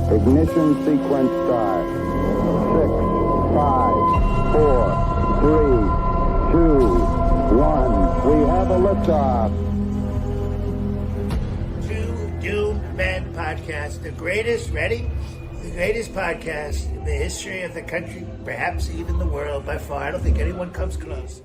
Ignition sequence start. 6, 5, 4, 3, 2, 1. We have a liftoff. Two Doomed Men podcast, the greatest, ready? The greatest podcast in the history of the country, perhaps even the world by far. I don't think anyone comes close.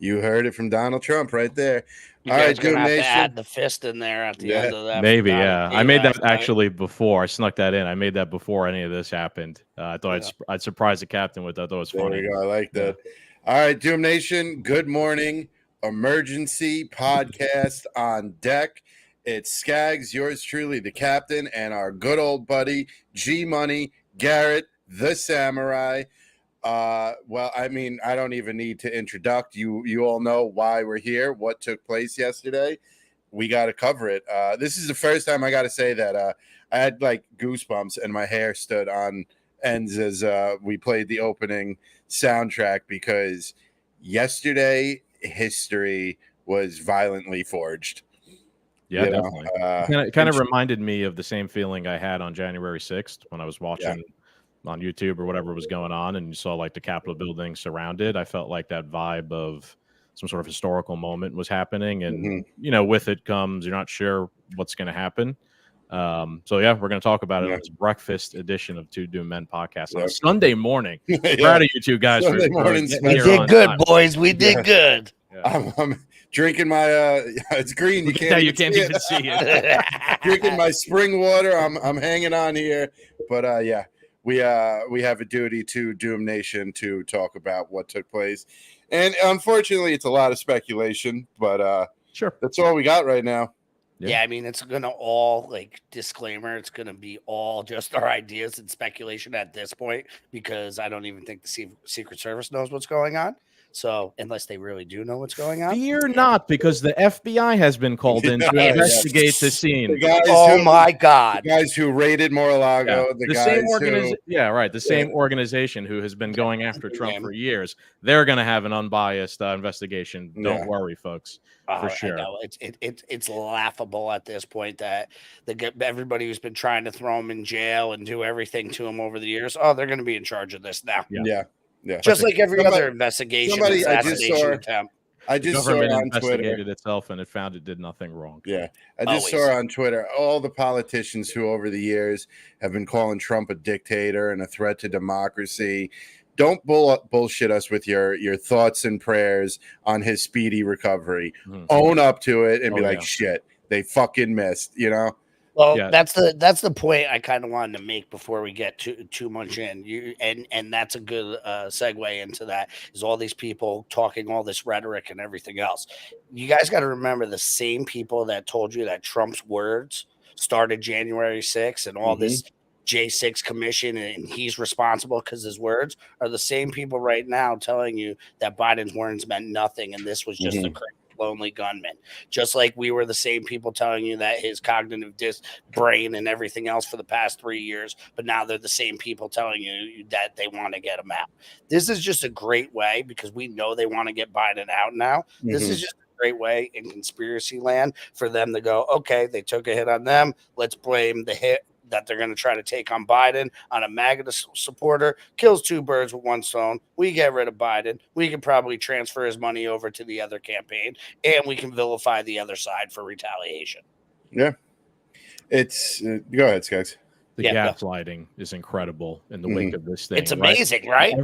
You heard it from Donald Trump right there. You All guys right, gonna Doom have Nation. to add the fist in there at the end of that. Maybe, yeah. I made that night. actually before. I snuck that in. I made that before any of this happened. I thought I'd surprise the captain with that. I thought it was funny. There we go. I like that. All right, Doom Nation, good morning. Emergency podcast on deck. It's Scagz, yours truly, the captain, and our good old buddy, G-Money, Garrett, the Samurai. Well, I mean, I don't even need to introduce you. You all know why we're here, what took place yesterday. We got to cover it. This is the first time I got to say that I had like goosebumps and my hair stood on ends as we played the opening soundtrack, because yesterday history was violently forged. Yeah, You know, definitely. Kind of reminded me of the same feeling I had on January 6th when I was watching on YouTube or whatever was going on, and you saw like the Capitol building surrounded. I felt like that vibe of some sort of historical moment was happening, and you know, with it comes you're not sure what's going to happen. So yeah, we're going to talk about it on this breakfast edition of Two Doom Men podcast on a Sunday morning. Proud of you two guys. Sunday morning. We did good, time. boys. We did good. I'm drinking my it's green. You can't even see it. Drinking my spring water. I'm hanging on here, but yeah. We have a duty to Doom Nation to talk about what took place, and unfortunately, it's a lot of speculation. But sure, that's all we got right now. Yeah, I mean, it's gonna all like disclaimer. It's gonna be all just our ideas and speculation at this point, because I don't even think the Secret Service knows what's going on. So unless they really do know what's going on, fear not, because the FBI has been called in to investigate the scene. My God! The guys who raided Mar-a-Lago, the guys same who, the same organization who has been going after Trump for years. They're going to have an unbiased investigation. Don't worry, folks. For sure, it's laughable at this point that everybody who's been trying to throw him in jail and do everything to him over the years, they're going to be in charge of this now. Yeah. Just like every other investigation, assassination attempt. I just saw government on Twitter. investigated itself and it found it did nothing wrong. Yeah, I just saw on Twitter all the politicians who over the years have been calling Trump a dictator and a threat to democracy. Don't bullshit us with your thoughts and prayers on his speedy recovery. Own up to it and be like, shit, they fucking missed, you know? Well, that's the point I kind of wanted to make before we get too much in. And that's a good segue into that, is all these people talking all this rhetoric and everything else. You guys got to remember, the same people that told you that Trump's words started January 6th and all this J6 commission and he's responsible because his words are the same people right now telling you that Biden's words meant nothing and this was just a crazy lonely gunman. Just like we were the same people telling you that his cognitive brain and everything else for the past 3 years, but now they're the same people telling you that they want to get him out. This is just a great way because we know they want to get Biden out now. This is just great way in conspiracy land for them to go, okay, they took a hit on them. Let's blame the hit that they're going to try to take on Biden on a MAGA supporter. Kills two birds with one stone. We get rid of Biden. We can probably transfer his money over to the other campaign, and we can vilify the other side for retaliation. Yeah. It's go ahead, Scagz. The gaslighting is incredible in the wake of this thing. It's amazing, right?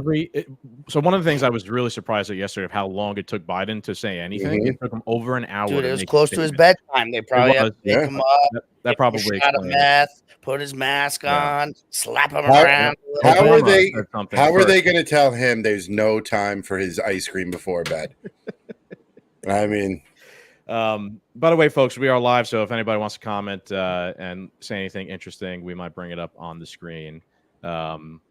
So one of the things I was really surprised at yesterday of how long it took Biden to say anything. It took him over an hour. Dude, it was close to his bedtime. They probably had to pick him up. That probably shot of meth, put his mask on, slap him around. How are they going to tell him there's no time for his ice cream before bed? I mean. By the way, folks, we are live, so if anybody wants to comment and say anything interesting, we might bring it up on the screen.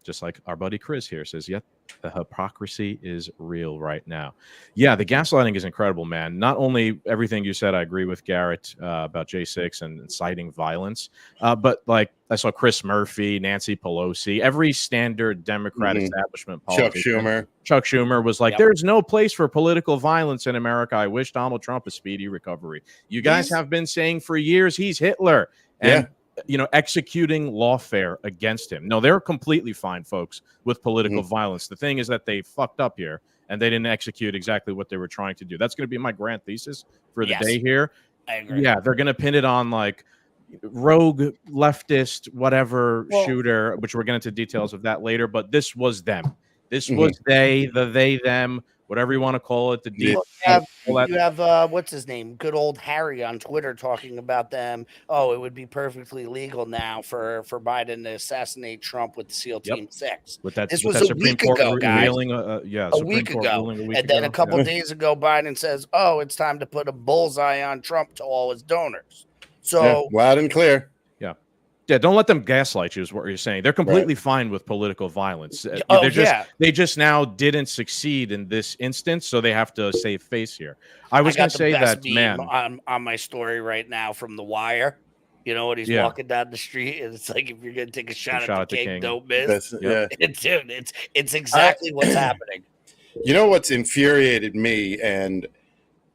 Just like our buddy Chris here says, yet the hypocrisy is real right now. Yeah, the gaslighting is incredible, man. Not only everything you said, I agree with Garrett about J6 and inciting violence, but like I saw Chris Murphy, Nancy Pelosi, every standard Democrat establishment politician. Chuck Schumer was like, there's no place for political violence in America. I wish Donald Trump a speedy recovery. You guys have been saying for years he's Hitler. And executing lawfare against him. No, they're completely fine, folks, with political violence. The thing is that they fucked up here and they didn't execute exactly what they were trying to do. That's going to be my grand thesis for the day here. I agree. Yeah, they're going to pin it on like rogue leftist, whatever shooter, which we're getting into details of that later. But this was them. This was they, them, whatever you want to call it. You have what's his name? Good old Harry on Twitter talking about them. Oh, it would be perfectly legal now for Biden to assassinate Trump with SEAL Team 6. This was a week ago, guys. A week ago. And then a couple days ago, Biden says, oh, it's time to put a bullseye on Trump to all his donors. So loud and clear. Yeah, don't let them gaslight you is what you're saying. They're completely fine with political violence. They just now didn't succeed in this instance, so they have to save face here. I was going to say that, man. On my story right now from The Wire, you know what? He's walking down the street, and it's like if you're going to take a shot at the king, don't miss. Dude, it's exactly what's happening. You know what's infuriated me, and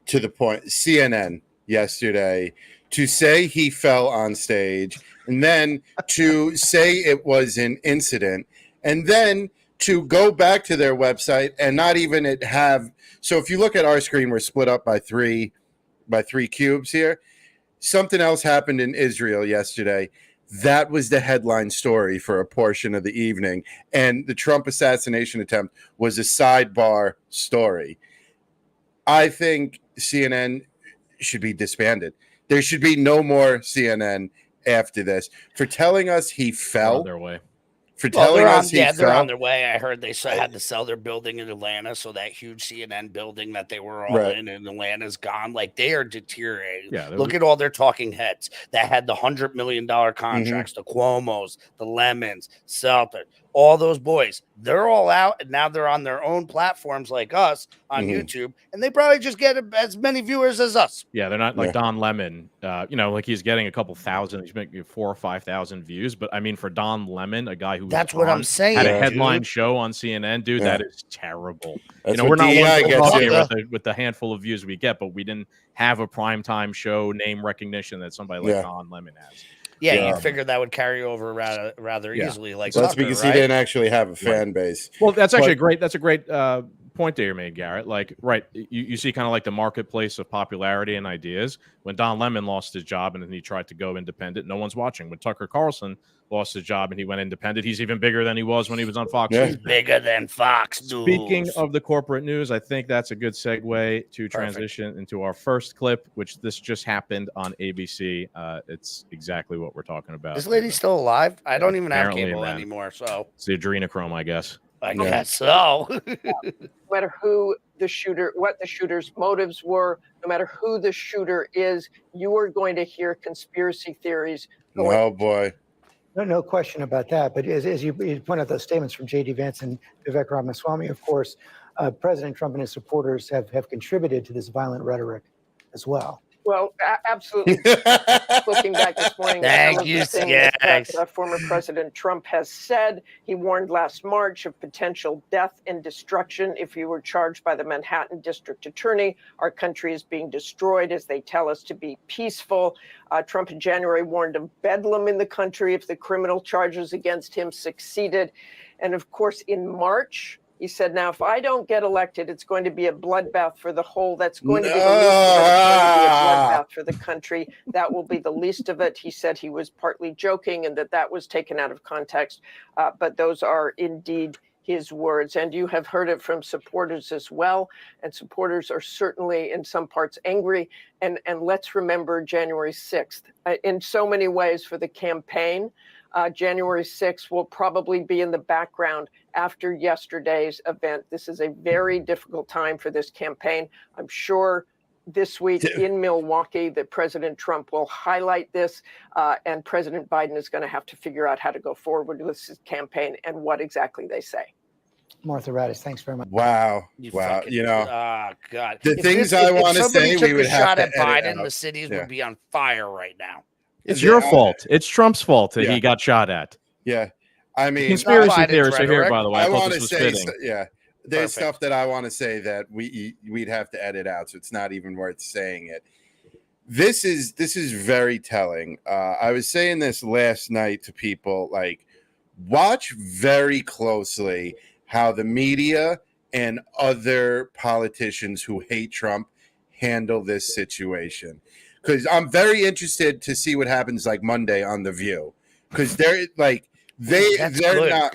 to the point, CNN yesterday, to say he fell on stage, and then to say it was an incident, and then to go back to their website and not even have. So if you look at our screen, we're split up by three cubes here. Something else happened in Israel yesterday. That was the headline story for a portion of the evening, and the Trump assassination attempt was a sidebar story. I think CNN should be disbanded. There should be no more CNN after this for telling us he fell. On their way. They're on their way. I heard they had to sell their building in Atlanta, so that huge CNN building that they were all in Atlanta's gone. Like, they are deteriorating. Look at all their talking heads that had the $100 million contracts, the Cuomos, the Lemons, Seltzer, all those boys. They're all out, and now they're on their own platforms like us on YouTube, and they probably just get as many viewers as us. Yeah, they're not like Don Lemon. Like he's getting a couple thousand, he's making 4,000 or 5,000 views. But I mean, for Don Lemon, a guy who what I'm saying, had a headline show on CNN, dude, that is terrible. We're not here with the handful of views we get, but we didn't have a primetime show name recognition that somebody like Don Lemon has. Yeah, you figured that would carry over rather easily. Like that's because he didn't actually have a fan base. Well, that's actually great. That's a great point that you made, Garrett. Like, you see kind of like the marketplace of popularity and ideas. When Don Lemon lost his job and then he tried to go independent, no one's watching. When Tucker Carlson lost his job and he went independent, he's even bigger than he was when he was on Fox. He's bigger than Fox News. Speaking of the corporate news, I think that's a good segue to transition into our first clip, which this just happened on ABC. It's exactly what we're talking about. This lady's still alive? I don't even have cable anymore, so it's the adrenochrome, I guess. I guess so. No matter who the shooter, what the shooter's motives were, no matter who the shooter is, you are going to hear conspiracy theories. Oh boy. No question about that. But as you point out, those statements from J.D. Vance and Vivek Ramaswamy, of course, President Trump and his supporters have contributed to this violent rhetoric as well. Well, absolutely. Looking back this morning at some of the things that former President Trump has said, he warned last March of potential death and destruction if he were charged by the Manhattan District Attorney. Our country is being destroyed as they tell us to be peaceful. Trump in January warned of bedlam in the country if the criminal charges against him succeeded. And of course, in March, he said, now, if I don't get elected, it's going to be a bloodbath for the whole. That's going to be the least of it. It's going to be a bloodbath for the country. That will be the least of it. He said he was partly joking and that was taken out of context. But those are indeed his words. And you have heard it from supporters as well. And supporters are certainly in some parts angry. And let's remember January 6th. In so many ways for the campaign, January 6th will probably be in the background after yesterday's event. This is a very difficult time for this campaign. I'm sure this week in Milwaukee that President Trump will highlight this, and President Biden is going to have to figure out how to go forward with this campaign and what exactly they say. Martha Raddatz, thanks very much. Wow. God. The things I want to say, we would have to edit Biden, out. the cities would be on fire right now. It's your fault. It's Trump's fault that he got shot at. Yeah. I mean, conspiracy theorists are here, by the way. I want to say, Perfect. there's stuff that I want to say that we'd have to edit out, so it's not even worth saying it. This is very telling. I was saying this last night to people, like, watch very closely how the media and other politicians who hate Trump handle this situation. Because I'm very interested to see what happens like Monday on The View. Because they're like, they're not.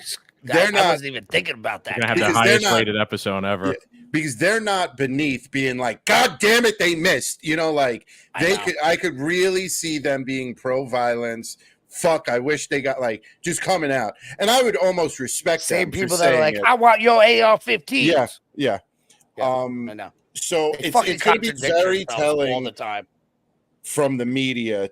I wasn't even thinking about that. They're going to have the highest rated episode ever. Yeah, because they're not beneath being like, God damn it, they missed. You know, like I could really see them being pro-violence. Fuck, I wish they got like just coming out. And I would almost respect same them people for that are like, it. I want your AR-15. Yeah. I know. So They it's fucking going to be contradict very themselves telling all the time from the media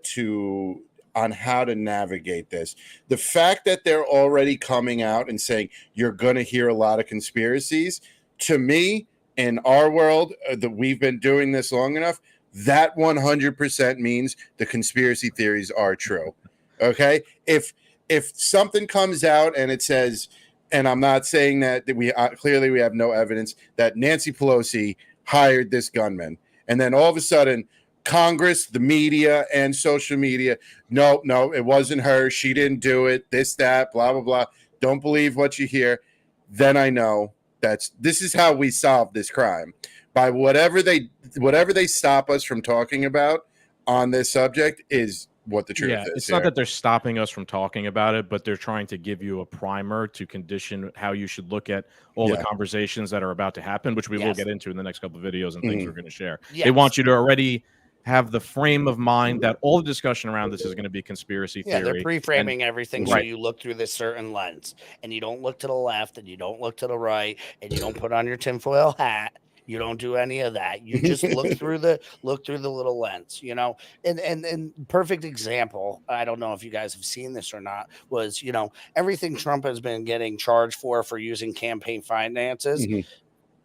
on how to navigate this. The fact that they're already coming out and saying you're going to hear a lot of conspiracies, to me, in our world, that we've been doing this long enough, that 100% means the conspiracy theories are true. Okay? If something comes out and it says, and I'm not saying that we clearly we have no evidence that Nancy Pelosi hired this gunman, and then all of a sudden Congress, the media, and social media, no, it wasn't her. She didn't do it. This, that, blah, blah, blah. Don't believe what you hear. Then I know this is how we solve this crime. By whatever they stop us from talking about on this subject is what the truth is. It's not that they're stopping us from talking about it, but they're trying to give you a primer to condition how you should look at all the conversations that are about to happen, which we will get into in the next couple of videos and things we're going to share. They want you to already have the frame of mind that all the discussion around this is going to be conspiracy theory. Yeah, they're pre-framing everything so you look through this certain lens, and you don't look to the left, and you don't look to the right, and you don't put on your tinfoil hat. You don't do any of that. You just look through the little lens, you know. And perfect example, I don't know if you guys have seen this or not, was, you know, everything Trump has been getting charged for using campaign finances.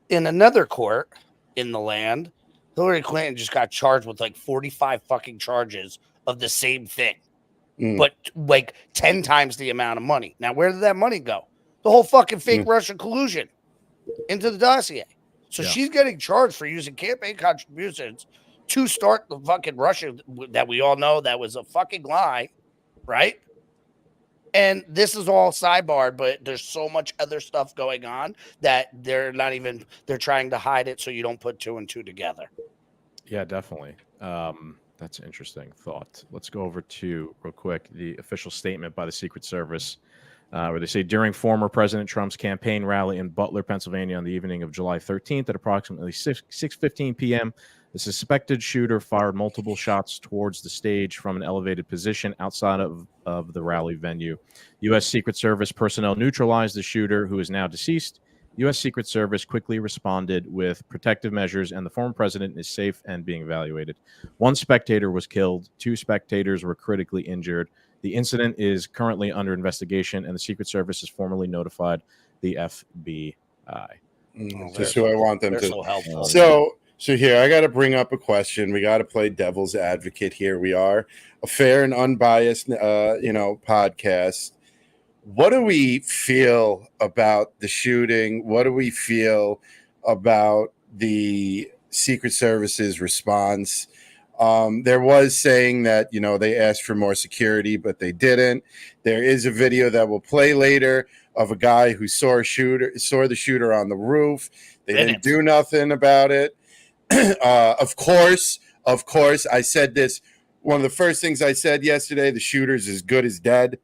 In another court in the land, Hillary Clinton just got charged with like 45 fucking charges of the same thing, but like 10 times the amount of money. Now, where did that money go? The whole fucking fake Russian collusion into the dossier. So she's getting charged for using campaign contributions to start the fucking Russia that we all know that was a fucking lie, right? And this is all sidebarred, but there's so much other stuff going on that they're trying to hide it so you don't put two and two together. Yeah, definitely. That's an interesting thought. Let's go over to, real quick, the official statement by the Secret Service, where they say, during former President Trump's campaign rally in Butler, Pennsylvania on the evening of July 13th at approximately 6:15 p.m., the suspected shooter fired multiple shots towards the stage from an elevated position outside of the rally venue. U.S. Secret Service personnel neutralized the shooter, who is now deceased. U.S. Secret Service quickly responded with protective measures, and the former president is safe and being evaluated. One spectator was killed. 2 spectators were critically injured. The incident is currently under investigation, and the Secret Service has formally notified the FBI. Just who I want them They're to. so helpful. So here, I got to bring up a question. We got to play devil's advocate here. We are a fair and unbiased, podcast. What do we feel about the shooting? What do we feel about the Secret Service's response? There was saying that, they asked for more security, but they didn't. There is a video that we'll play later of a guy who saw the shooter on the roof. They didn't do nothing about it. Of course, I said this. One of the first things I said yesterday, the shooter's as good as dead.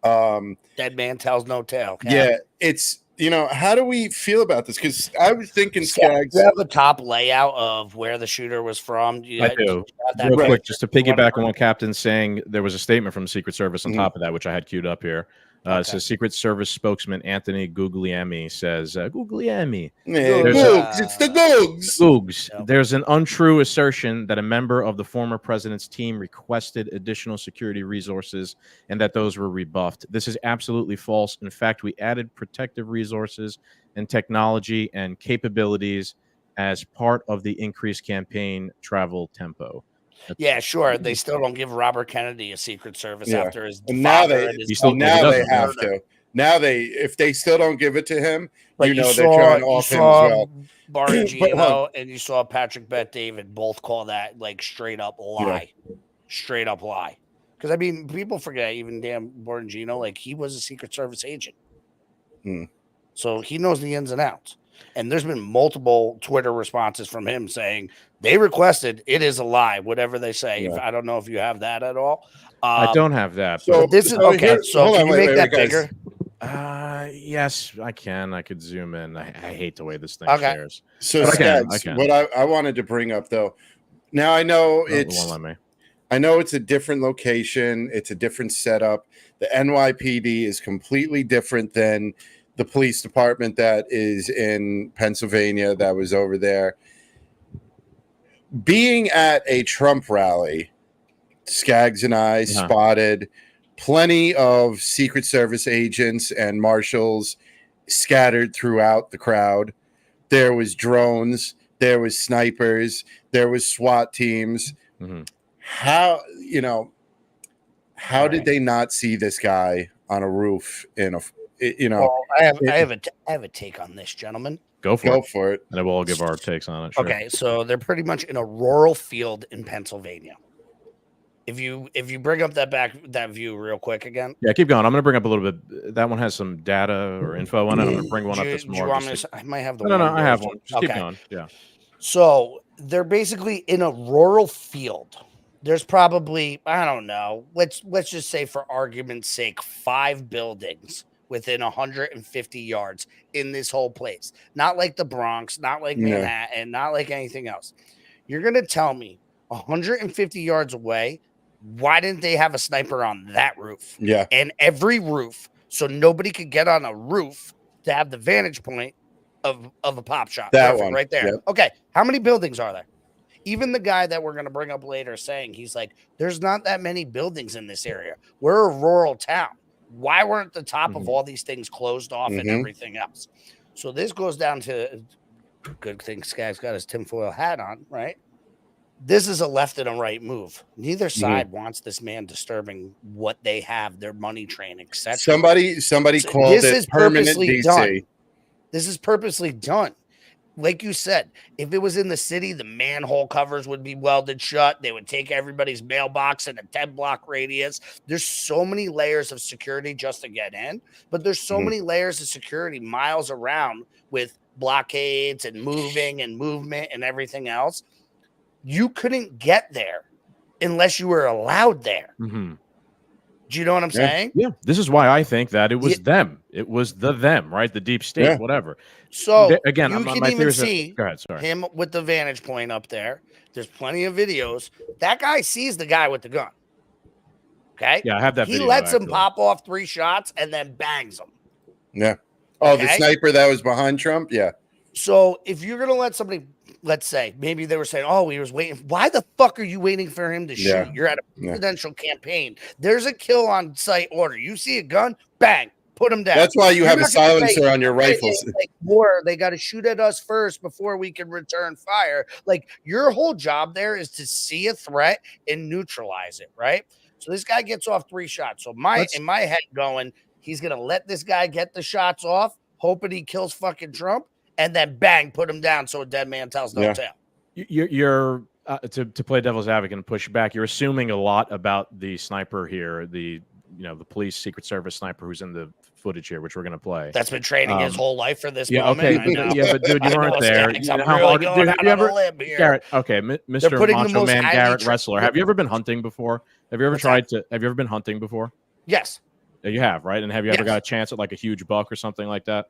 Dead man tells no tale. Yeah, it's how do we feel about this? Because I was thinking, Scagz, you have a top layout of where the shooter was from. I do. Real quick, just to piggyback on what Captain's saying, there was a statement from the Secret Service on top of that, which I had queued up here. So Secret Service spokesman Anthony Guglielmi says, Guglielmi. It's the Googs. Googs. Yep. There's an untrue assertion that a member of the former president's team requested additional security resources and that those were rebuffed. This is absolutely false. In fact, we added protective resources and technology and capabilities as part of the increased campaign travel tempo. Yeah, sure. They still don't give Robert Kennedy a Secret Service after his now father they and his they have to. Now if they still don't give it to him, but they're trying to off him as well. Bargino and you saw Patrick Bet-David both call that like straight up lie. Straight up lie. Because people forget even damn Bargino, like he was a Secret Service agent. So he knows the ins and outs. And there's been multiple Twitter responses from him saying they requested, it is a lie, whatever they say. I don't know if you have that at all. I don't have that. So this is okay. So can you make that bigger? Yes, I can. I could zoom in. I hate the way this thing shares. So Scagz, what I wanted to bring up though. Now I know it's a different location. It's a different setup. The NYPD is completely different than the police department that is in Pennsylvania that was over there. Being at a Trump rally, Scagz and I spotted plenty of Secret Service agents and marshals scattered throughout the crowd. There was drones, there was snipers, there was SWAT teams. How did they not see this guy on a roof in a Well, I have a take on this, gentlemen. Go for it. And we'll all give our takes on it. Sure. Okay, so they're pretty much in a rural field in Pennsylvania. If you bring up that view real quick again. Yeah, keep going. I'm going to bring up a little bit. That one has some data or info on it. I'm going to bring one up this morning. I might have the No, I have one. Just keep going. Yeah. So they're basically in a rural field. There's probably, I don't know, let's just say for argument's sake, 5 buildings within 150 yards in this whole place. Not like the Bronx, not like Manhattan, not like anything else. You're going to tell me 150 yards away, why didn't they have a sniper on that roof? Yeah. And every roof, so nobody could get on a roof to have the vantage point of a pop shot. That one. Right there. Yep. Okay. How many buildings are there? Even the guy that we're going to bring up later saying, he's like, there's not that many buildings in this area. We're a rural town. Why weren't the top of all these things closed off and everything else? So this goes down to, good thing Scagz got his tinfoil hat on, right? This is a left and a right move. Neither side wants this man disturbing what they have, their money train, etc. Somebody called it permanent DC. Done. This is purposely done. Like you said, if it was in the city, the manhole covers would be welded shut. They would take everybody's mailbox in a 10-block radius. There's so many layers of security just to get in, but there's so many layers of security miles around with blockades and moving and movement and everything else. You couldn't get there unless you were allowed there. Do you know what I'm saying? Yeah. This is why I think that it was them. It was them, right? The deep state, whatever. So again, you can even see go ahead, sorry. him with the vantage point up there. There's plenty of videos. That guy sees the guy with the gun. Okay. Yeah, I have that. He video, lets him pop off 3 shots and then bangs him. Yeah. Oh, the sniper that was behind Trump. Yeah. So if you're gonna let somebody let's say maybe they were saying, oh, we was waiting. Why the fuck are you waiting for him to shoot? You're at a presidential campaign. There's a kill on sight order. You see a gun, bang, put him down. That's why you have a silencer on your rifles. Like, war, they got to shoot at us first before we can return fire. Like, your whole job there is to see a threat and neutralize it, right? So this guy gets off 3 shots. So in my head going, he's gonna let this guy get the shots off, hoping he kills fucking Trump, and then bang, put him down so a dead man tells no tale. You're to play devil's advocate and push back. You're assuming a lot about the sniper here, the police Secret Service sniper who's in the footage here, which we're gonna play. That's been training his whole life for this yeah, moment. Okay, yeah, but dude, you weren't there. Garrett, okay, Mr. Macho Man Garrett wrestler. Have you ever been hunting before? Have you ever Have you ever been hunting before? Yes. You have, right? And have you ever got a chance at like a huge buck or something like that?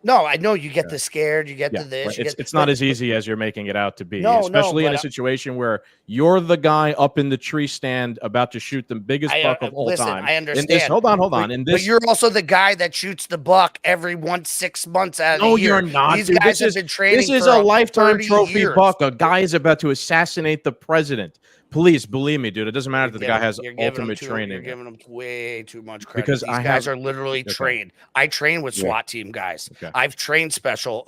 No, I know you get the scared, you get the this. Right. It's not as easy as you're making it out to be, especially in a situation where you're the guy up in the tree stand about to shoot the biggest buck of all time. I understand. Hold on. But you're also the guy that shoots the buck every 6 months out of the year. No, you're not. These guys have been training. This is a lifetime trophy buck. A guy is about to assassinate the president. Please believe me, dude. It doesn't matter that the guy has ultimate training. You're giving them way too much credit. Because these guys are literally trained. I train with SWAT team guys. Okay. I've trained special,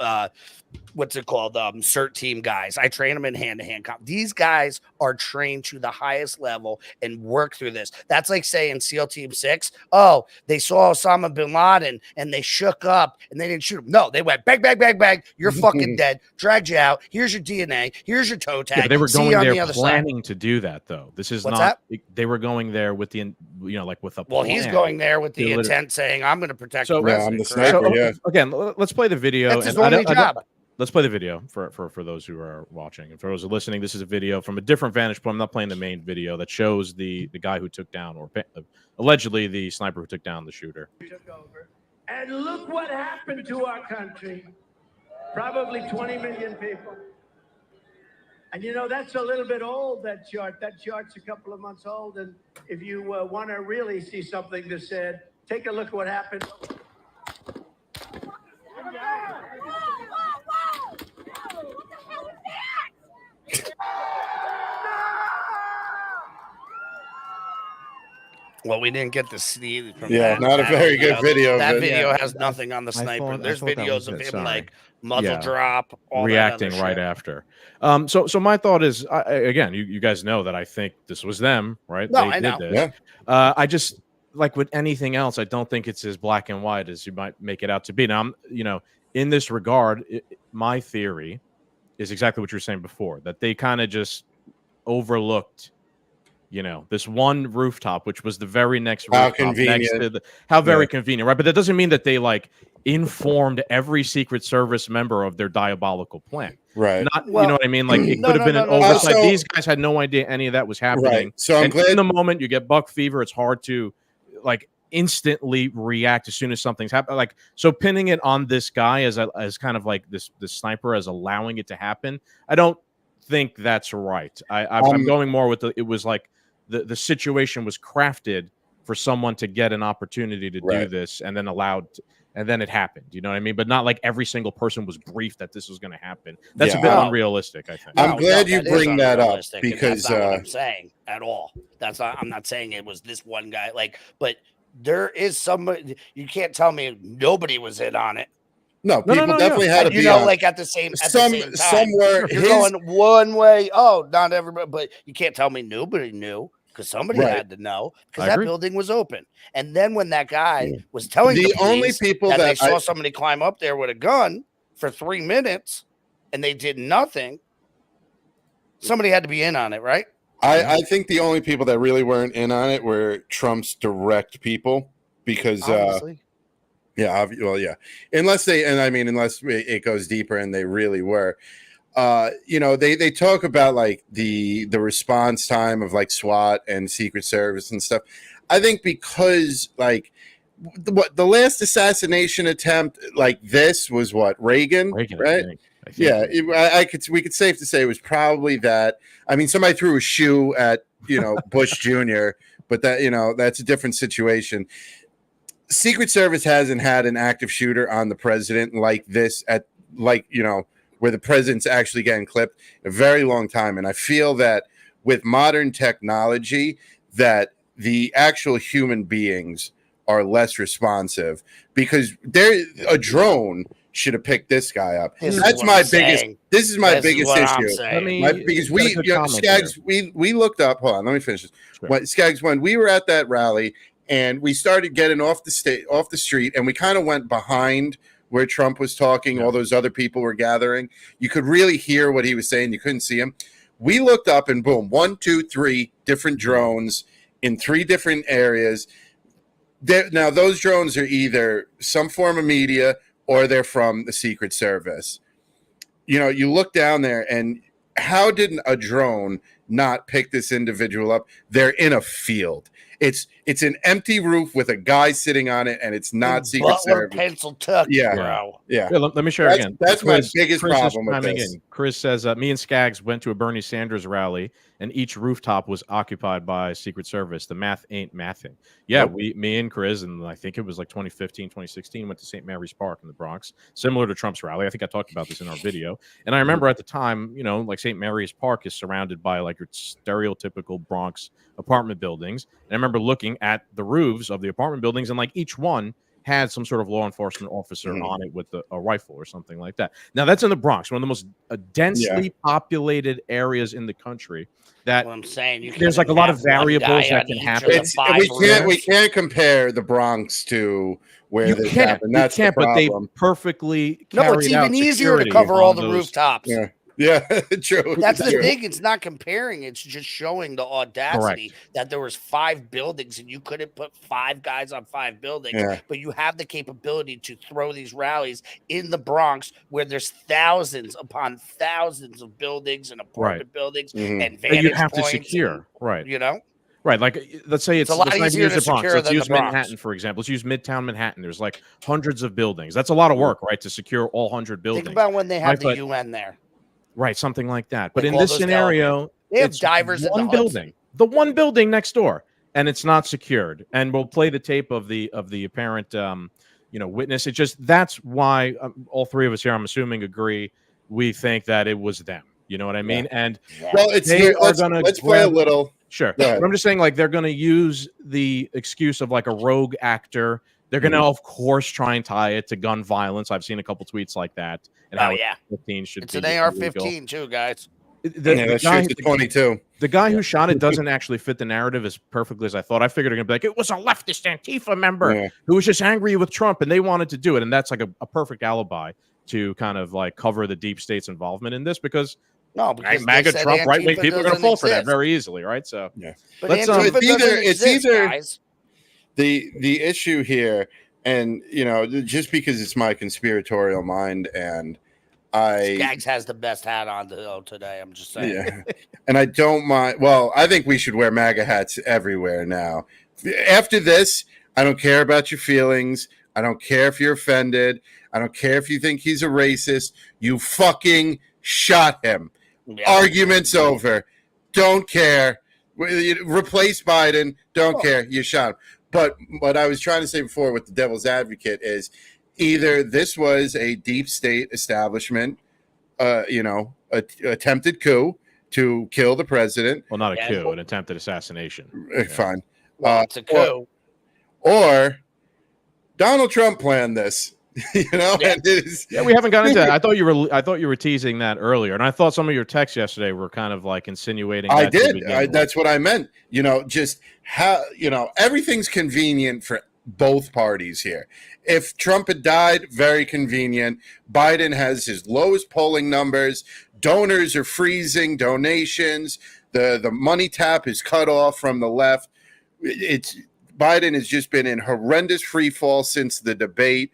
what's it called? CERT team guys. I train them in hand-to-hand combat. These guys are trained to the highest level and work through this. That's like saying SEAL Team 6, oh, they saw Osama bin Laden and they shook up and they didn't shoot him. No, they went bang, bang, bang, bang. You're fucking dead. Dragged you out. Here's your DNA. Here's your toe tag. Yeah, they were going there planning to do that, though. This is not. They were going there with the, like with a plan. Well, he's going there with the intent saying, I'm going to protect the president. I'm the sniper, Again, let's play the video. That's his only job. Let's play the video for those who are watching. And for those who are listening, this is a video from a different vantage point. I'm not playing the main video that shows the guy who took down, or allegedly the sniper who took down the shooter. And look what happened to our country. Probably 20 million people. And that's a little bit old, that chart. That chart's a couple of months old. And if you want to really see something that's said, take a look at what happened. Well, we didn't get to see from not a very good video. That video has nothing on the sniper. There's videos of him like muzzle drop, all reacting right after. So my thought is, again, you guys know that I think this was them, right? No, I know. Yeah. I just, like with anything else, I don't think it's as black and white as you might make it out to be. Now, in this regard, my theory is exactly what you were saying before, that they kind of just overlooked, this one rooftop, which was the very next rooftop. How convenient. How very convenient, right? But that doesn't mean that they informed every Secret Service member of their diabolical plan. Right. You know what I mean? Like, it could have been an oversight. These guys had no idea any of that was happening. Right. So I'm glad in the moment you get buck fever, it's hard to instantly react as soon as something's happened. So pinning it on this guy as kind of like this sniper as allowing it to happen, I don't think that's right. I'm going more with it was like the situation was crafted for someone to get an opportunity to do this, and then and then it happened. You know what I mean? But not like every single person was briefed that this was going to happen. That's a bit unrealistic, I think. I'm glad you bring that up, because that's not what I'm saying at all. I'm not saying it was this one guy. But there is somebody. You can't tell me nobody was in on it. No, people definitely had to be on. Like at the same time. Somewhere you're going one way. Oh, not everybody, but you can't tell me nobody knew, because somebody had to know, because that building was open. And then when that guy was telling the only people that they saw somebody climb up there with a gun for 3 minutes and they did nothing, somebody had to be in on it, right? I think the only people that really weren't in on it were Trump's direct people, because unless it goes deeper, and they really were. They talk about like the response time of like SWAT and Secret Service and stuff. I think because like the last assassination attempt like this was Reagan, right? We could safe to say it was probably that. I mean, somebody threw a shoe at Bush Jr., but that's a different situation. Secret Service hasn't had an active shooter on the president like this where the president's actually getting clipped in a very long time. And I feel that with modern technology, that the actual human beings are less responsive, because a drone should have picked this guy up. That's my biggest. This is my biggest issue. Because we, Scagz, we looked up. Hold on, let me finish this. Sure. Scagz, when we were at that rally and we started getting off the street, and we kind of went behind where Trump was talking, all those other people were gathering. You could really hear what he was saying. You couldn't see him. We looked up and boom, 1, 2, 3 different drones in 3 different areas. Now, those drones are either some form of media or they're from the Secret Service. You know, you look down there, and how did a drone not pick this individual up? They're in a field. It's an empty roof with a guy sitting on it, and it's not Secret Service. Pencil tuck, bro. Yeah. Let me share again. That's my biggest problem with this. Chris says, me and Scagz went to a Bernie Sanders rally, and each rooftop was occupied by Secret Service. The math ain't mathing. Yeah, me and Chris, and I think it was like 2015, 2016, went to St. Mary's Park in the Bronx, similar to Trump's rally. I think I talked about this in our video. And I remember at the time, you know, like St. Mary's Park is surrounded by like your stereotypical Bronx apartment buildings. And I remember looking at the roofs of the apartment buildings, and like each one had some sort of law enforcement officer on it with a rifle or something like that. Now, that's in the Bronx, one of the most densely populated areas in the country. That what I'm saying, there's like a lot of variables that can happen. We can't compare the Bronx to where this happened. That's the problem. But they perfectly it's even easier to cover all the rooftops. Yeah, true. That's the thing. It's not comparing. It's just showing the audacity that there was 5 buildings and you couldn't put 5 guys on 5 buildings, but you have the capability to throw these rallies in the Bronx where there's thousands upon thousands of buildings and apartment buildings and vantage you have to points secure, and, you know? Right, like let's say it's a lot easier to secure than the Bronx. Let's use Manhattan, for example. Let's use Midtown Manhattan. There's like hundreds of buildings. That's a lot of work, right, to secure all 100 buildings. Think about when they have the UN there. Right, something like that. But in this scenario, they have divers in one building, the one building next door, and it's not secured. And we'll play the tape of the apparent, witness. It just that's why all 3 of us here, I'm assuming, agree. We think that it was them. You know what I mean? And let's play a little. Sure, but I'm just saying, like, they're going to use the excuse of like a rogue actor. They're going to, of course, try and tie it to gun violence. I've seen a couple tweets like that. And it's an AR-15 too, guys. The guy, 22. The guy who shot it doesn't actually fit the narrative as perfectly as I thought. I figured they're going to be like, it was a leftist Antifa member who was just angry with Trump, and they wanted to do it. And that's like a perfect alibi to kind of like cover the deep state's involvement in this, because MAGA Trump right-wing people are going to fall for that very easily, right? So but it's either the issue here. And, just because it's my conspiratorial mind, and Scagz has the best hat on today. I'm just saying. Yeah. And I don't mind. Well, I think we should wear MAGA hats everywhere now. After this, I don't care about your feelings. I don't care if you're offended. I don't care if you think he's a racist. You fucking shot him. Yeah. Argument's over. Don't care. Replace Biden. Don't care. You shot him. But what I was trying to say before with the devil's advocate is either this was a deep state establishment, attempted coup to kill the president. Well, not a coup, an attempted assassination. Fine. Well, it's a coup. Or Donald Trump planned this. We haven't gotten into that. I thought you were teasing that earlier, and I thought some of your texts yesterday were kind of like insinuating. I did. That's what I meant. Just how everything's convenient for both parties here. If Trump had died, very convenient. Biden has his lowest polling numbers. Donors are freezing donations. The money tap is cut off from the left. Biden has just been in horrendous free fall since the debate.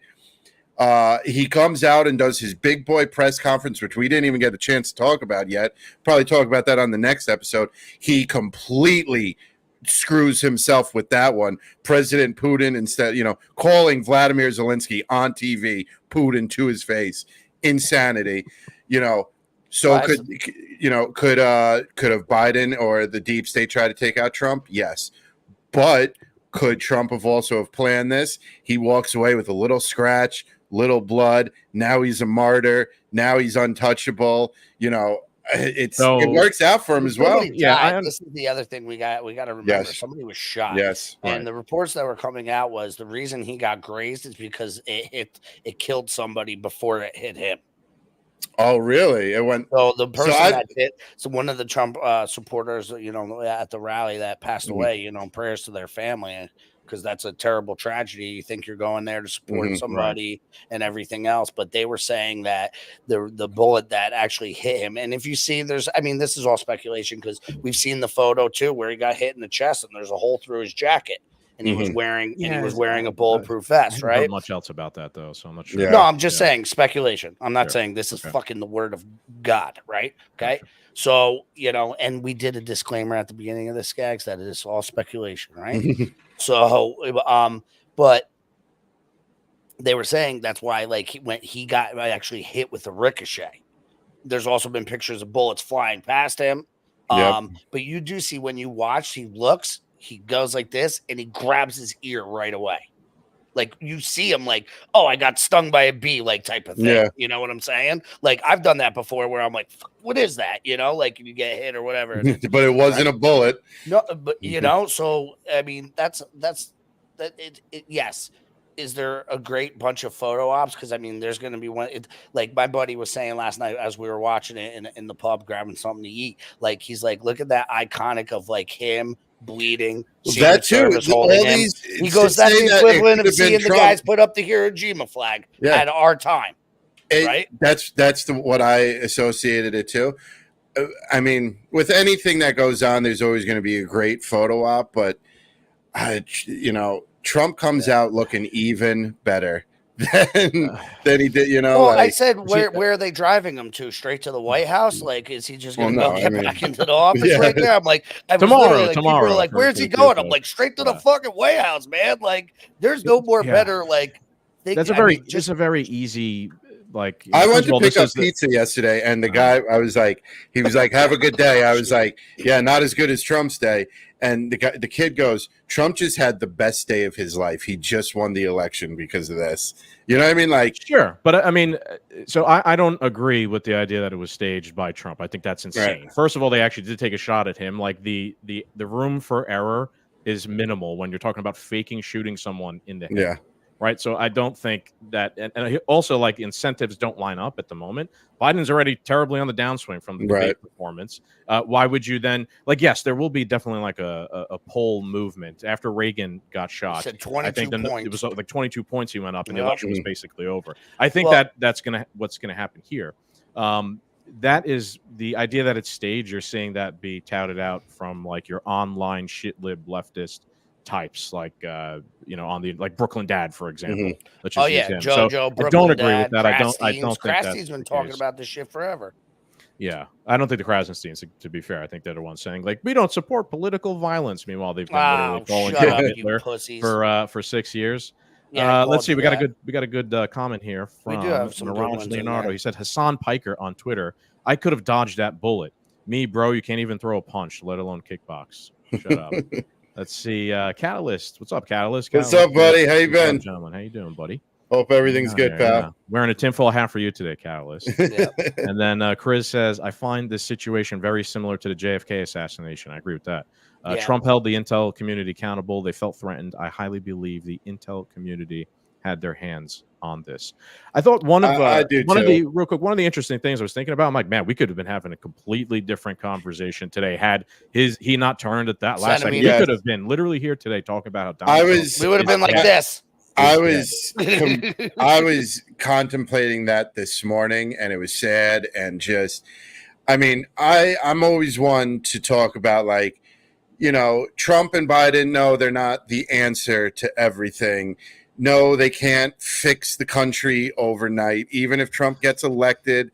He comes out and does his big boy press conference, which we didn't even get a chance to talk about yet. Probably talk about that on the next episode. He completely screws himself with that one. President Putin, instead, calling Vladimir Zelensky on TV, Putin to his face. Insanity. So could have Biden or the deep state try to take out Trump? Yes. But could Trump have planned this? He walks away with a little scratch, little blood. Now he's a martyr. Now he's untouchable. It works out for him as well. Yeah, this is the other thing we got to remember. Yes. Somebody was shot. Yes, and the reports that were coming out was the reason he got grazed is because it killed somebody before it hit him. Oh, really? It went. So the person that hit, so one of the Trump supporters, at the rally that passed away. Prayers to their family, because that's a terrible tragedy. You think you're going there to support somebody and everything else, but they were saying that the bullet that actually hit him, and if you see, this is all speculation because we've seen the photo too where he got hit in the chest and there's a hole through his jacket. And he was wearing a bulletprooch vest, right? Not much else about that though, so I'm not sure. Yeah. No, I'm just saying speculation. I'm not saying this is fucking the word of God, right? Okay. So, and we did a disclaimer at the beginning of this, Scagz, that it is all speculation, right? So, but they were saying that's why, he got actually hit with a ricochet. There's also been pictures of bullets flying past him. But you do see when you watch, he goes like this and he grabs his ear right away. Like you see him oh, I got stung by a bee, type of thing. Yeah. You know what I'm saying? I've done that before where I'm like, what is that? You get hit or whatever. But it wasn't a bullet. No, but so that's yes. Is there a great bunch of photo ops? Because there's going to be one. My buddy was saying last night as we were watching it in the pub, grabbing something to eat. He's like, look at that iconic of him bleeding. That too. He goes, that's the equivalent of seeing the guys put up the Hiroshima flag at our time. Right? That's what I associated it to. With anything that goes on, there's always going to be a great photo op, but Trump comes out looking even better than he did, Well, I said, where are they driving him to? Straight to the White House? Is he just going to get back into the office right there? I'm like, tomorrow. People are like, where's he going? I'm like, straight to the fucking White House, man. There's no more better. That's a very easy. I went to pick up pizza yesterday, and the guy, he was like, have a good day. I was like, yeah, not as good as Trump's day. And the kid goes, Trump just had the best day of his life. He just won the election because of this. You know what I mean? Sure. But so I don't agree with the idea that it was staged by Trump. I think that's insane. Right. First of all, they actually did take a shot at him. The room for error is minimal when you're talking about faking shooting someone in the head. Yeah. Right. So I don't think that, and also incentives don't line up at the moment. Biden's already terribly on the downswing from the debate performance. Why would you then yes, there will be definitely a poll movement after Reagan got shot. I think it was 22 points he went up and the election was basically over. I think that's what's going to happen here. That is the idea that it's staged. You're seeing that be touted out from your online shit lib leftist types on the Brooklyn Dad, for example. JoJo. I don't agree with that. I don't think Krastenstein's been talking about this shit forever. Yeah, I don't think the Krasensteins, to be fair, I think they're the ones saying we don't support political violence. Meanwhile, they've been literally calling Hitler for 6 years. Let's see. We got a good comment here from Mirage Leonardo. He said Hassan Piker on Twitter. I could have dodged that bullet. Me, bro, you can't even throw a punch, let alone kickbox. Shut up. Let's see. Catalyst. What's up, Catalyst? What's up, buddy? How you been? Gentlemen, how you doing, buddy? Hope everything's good, pal. Yeah. Wearing a tinfoil hat for you today, Catalyst. And then Chris says, I find this situation very similar to the JFK assassination. I agree with that. Trump held the intel community accountable. They felt threatened. I highly believe the intel community had their hands on this. I thought one of the interesting things I was thinking about, I'm like, man, we could have been having a completely different conversation today had he not turned at that last second. We could have been literally here today talking about how we would have been like this. I was contemplating that this morning, and it was sad. And I'm always one to talk about Trump and Biden. No, they're not the answer to everything. No, they can't fix the country overnight. Even if Trump gets elected,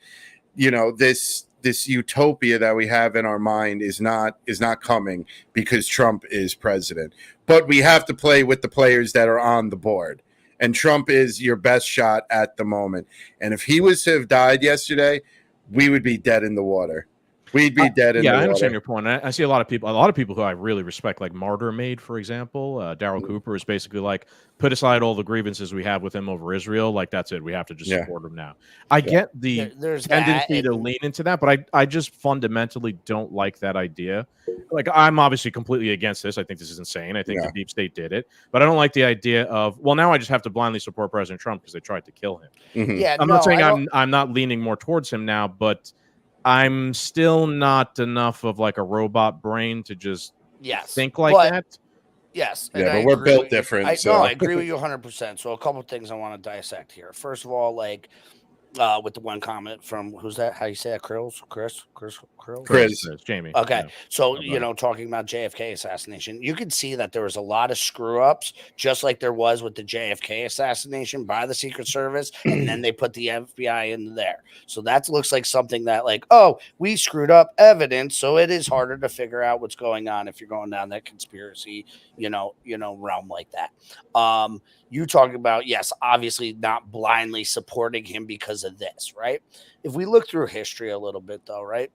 this utopia that we have in our mind is not coming because Trump is president. But we have to play with the players that are on the board. And Trump is your best shot at the moment. And if he was to have died yesterday, we would be dead in the water. We'd be dead in the Yeah, I water. understand your point. I see a lot of people who I really respect, like Martyr Made, for example. Daryl Cooper is basically like, put aside all the grievances we have with him over Israel. Like, that's it. We have to just support him now. I get the there's tendency to lean into that, but I just fundamentally don't like that idea. Like, I'm obviously completely against this. I think this is insane. I think the deep state did it, but I don't like the idea of, well, now I just have to blindly support President Trump because they tried to kill him. Yeah, I'm not saying I'm not leaning more towards him now, but I'm still not enough of like a robot brain to just think like that. Yes. Yeah, but we're built different. No, I agree with you 100%. So a couple of things I want to dissect here. First of all, like with the one comment from who's that? How you say that? Chris, Jamie. Okay, Yeah. so talking about JFK assassination, you could see that there was a lot of screw ups, just like there was with the JFK assassination by the Secret Service, and then they put the FBI in there. So that looks like something that, like, oh, we screwed up evidence, so it is harder to figure out what's going on if you're going down that conspiracy, realm like that. You talking about, yes, obviously not blindly supporting him because of this, right? If we look through history a little bit, though, right?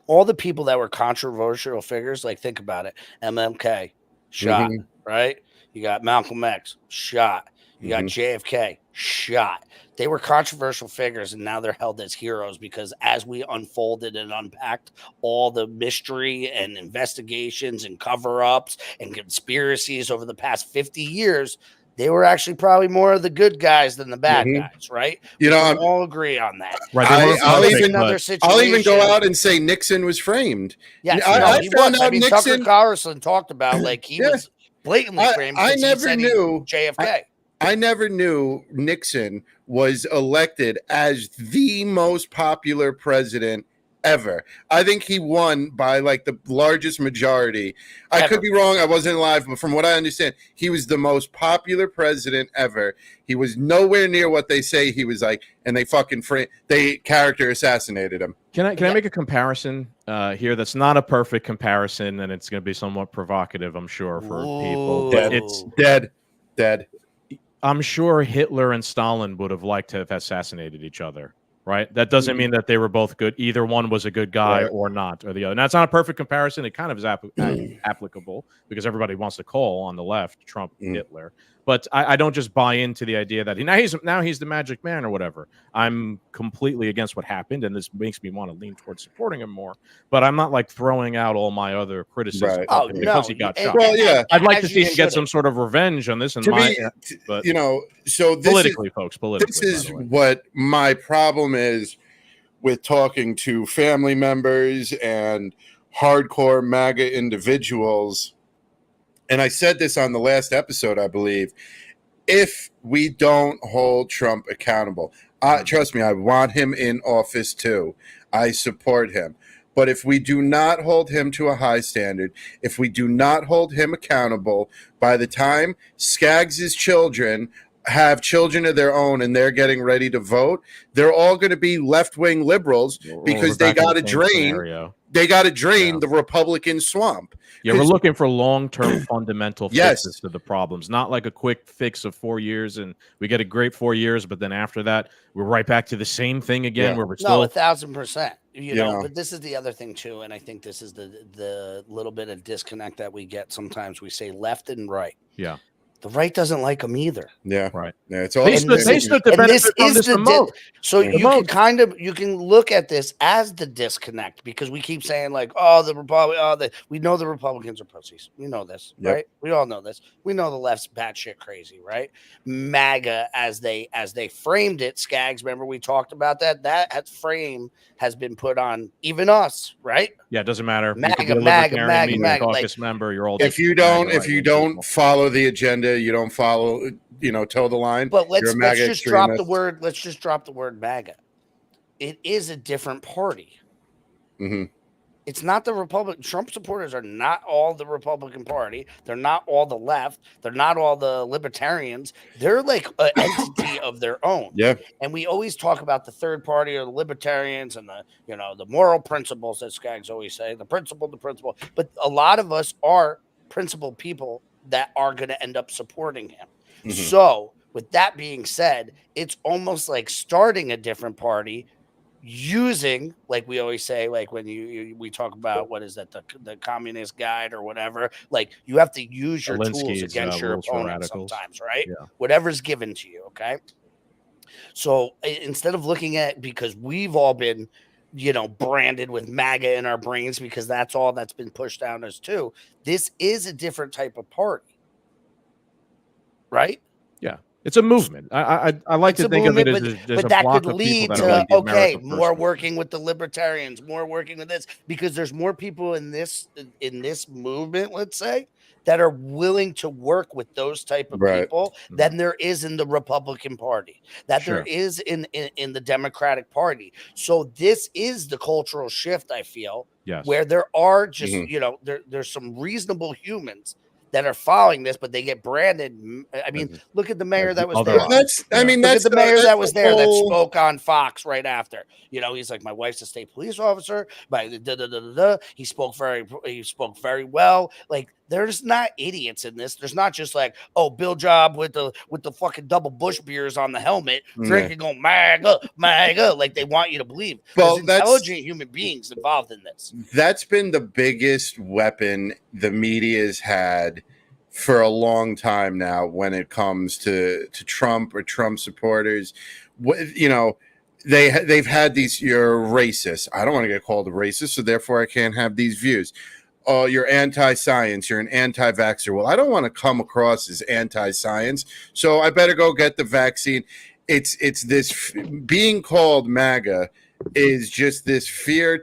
All the people that were controversial figures, like, think about it. MLK, shot, right? You got Malcolm X, shot. You got JFK, shot. They were controversial figures, and now they're held as heroes because as we unfolded and unpacked all the mystery and investigations and cover-ups and conspiracies over the past 50 years, they were actually probably more of the good guys than the bad guys, right? We can all agree on that. Right. I'll even go out and say Nixon was framed. Yes, he was. I mean, Tucker Carlson talked about, like, he was blatantly framed. I never knew JFK. I never knew Nixon was elected as the most popular president ever. I think he won by like the largest majority. I could be wrong. I wasn't alive, but from what I understand, he was the most popular president ever. He was nowhere near what they say he was like, and they character assassinated him. Can I make a comparison here that's not a perfect comparison, and it's going to be somewhat provocative, I'm sure, for people. But it's dead. I'm sure Hitler and Stalin would have liked to have assassinated each other, right? That doesn't mean that they were both good. Either one was a good guy or not, or the other. Now, it's not a perfect comparison. It kind of is applicable because everybody wants to call on the left Trump, Hitler. But I don't just buy into the idea that now he's the magic man or whatever. I'm completely against what happened, and this makes me want to lean towards supporting him more. But I'm not like throwing out all my other criticisms because he got shot. Well, yeah, I'd like to see him get some sort of revenge on this. So politically, folks, this is what my problem is with talking to family members and hardcore MAGA individuals. And I said this on the last episode, I believe, if we don't hold Trump accountable, trust me, I want him in office too. I support him. But if we do not hold him to a high standard, if we do not hold him accountable, by the time Scaggs' children have children of their own and they're getting ready to vote, they're all going to be left-wing liberals because they got to drain. They got to drain the Republican swamp. Yeah, we're looking for long-term fundamental fixes to the problems, not like a quick fix of 4 years and we get a great 4 years, but then after that, we're right back to the same thing again where we're still 1,000%. But this is the other thing too, and I think this is the little bit of disconnect that we get sometimes. We say left and right. Yeah. The right doesn't like them either. Yeah, right. Yeah, it's all they stood to benefit from this the most. So you can look at this as the disconnect because we keep saying like, we know the Republicans are pussies. We know this, right? We all know this. We know the left's batshit crazy, right? MAGA, as they framed it, Scaggs. Remember we talked about that. That frame has been put on even us, right? Yeah, it doesn't matter. MAGA. Caucus member, you're all. If you don't follow the agenda, you don't follow, toe the line. But let's just drop the word. Let's just drop the word MAGA. It is a different party. Mm-hmm. It's not the Republican. Trump supporters are not all the Republican Party. They're not all the left. They're not all the libertarians. They're like an entity of their own. Yeah. And we always talk about the third party or the libertarians and the moral principles that Scaggs always say, the principle. But a lot of us are principled people that are going to end up supporting him. Mm-hmm. So with that being said, it's almost like starting a different party using, like we always say, like when we talk about what is that, the communist guide or whatever, like you have to use your tools against your opponent sometimes, right? Yeah. Whatever's given to you. Okay. So instead of looking at, because we've all been, branded with MAGA in our brains because that's all that's been pushed down us too. This is a different type of party, right? Yeah, it's a movement. I like to think of it as but a that block could of people lead that to are like the America First more movement. working with the libertarians, more working with this, because there's more people in this movement, let's say, that are willing to work with those type of people than there is in the Republican Party, that there is in the Democratic Party. So this is the cultural shift, I feel, where there are just there's some reasonable humans that are following this, but they get branded. I mean, look at the mayor that was there. Look at the mayor that was there that spoke on Fox right after. He's like, my wife's a state police officer. He spoke very well. Like, there's not idiots in this. There's not just like, oh, Bill Job with the fucking double Bush beers on the helmet, drinking on MAGA, like they want you to believe. There's intelligent human beings involved in this. That's been the biggest weapon the media's had for a long time now when it comes to Trump or Trump supporters. They've had these, you're racist. I don't want to get called a racist, so therefore I can't have these views. Oh, you're anti-science, you're an anti-vaxxer. Well, I don't want to come across as anti-science, so I better go get the vaccine. It's this being called MAGA is just this fear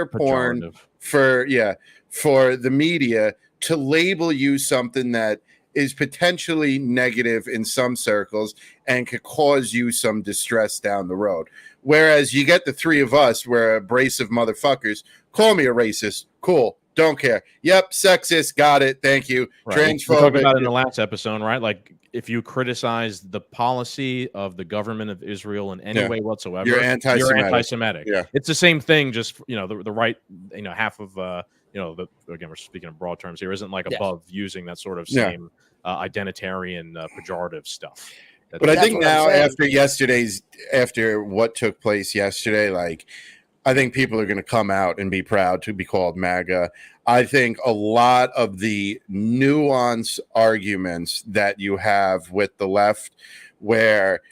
porn for the media to label you something that is potentially negative in some circles and could cause you some distress down the road. Whereas you get the three of us, we're a brace of motherfuckers. Call me a racist. Cool. Don't care. Yep. Sexist. Got it. Thank you. Right. Transphobic. We talked about it in the last episode, right? Like, if you criticize the policy of the government of Israel in any way whatsoever, you're anti-Semitic. Yeah. It's the same thing. Just, the right, half of, again, we're speaking in broad terms here, isn't like above using that sort of same identitarian pejorative stuff. But I think now after what took place yesterday, like, I think people are going to come out and be proud to be called MAGA. I think a lot of the nuanced arguments that you have with the left, where,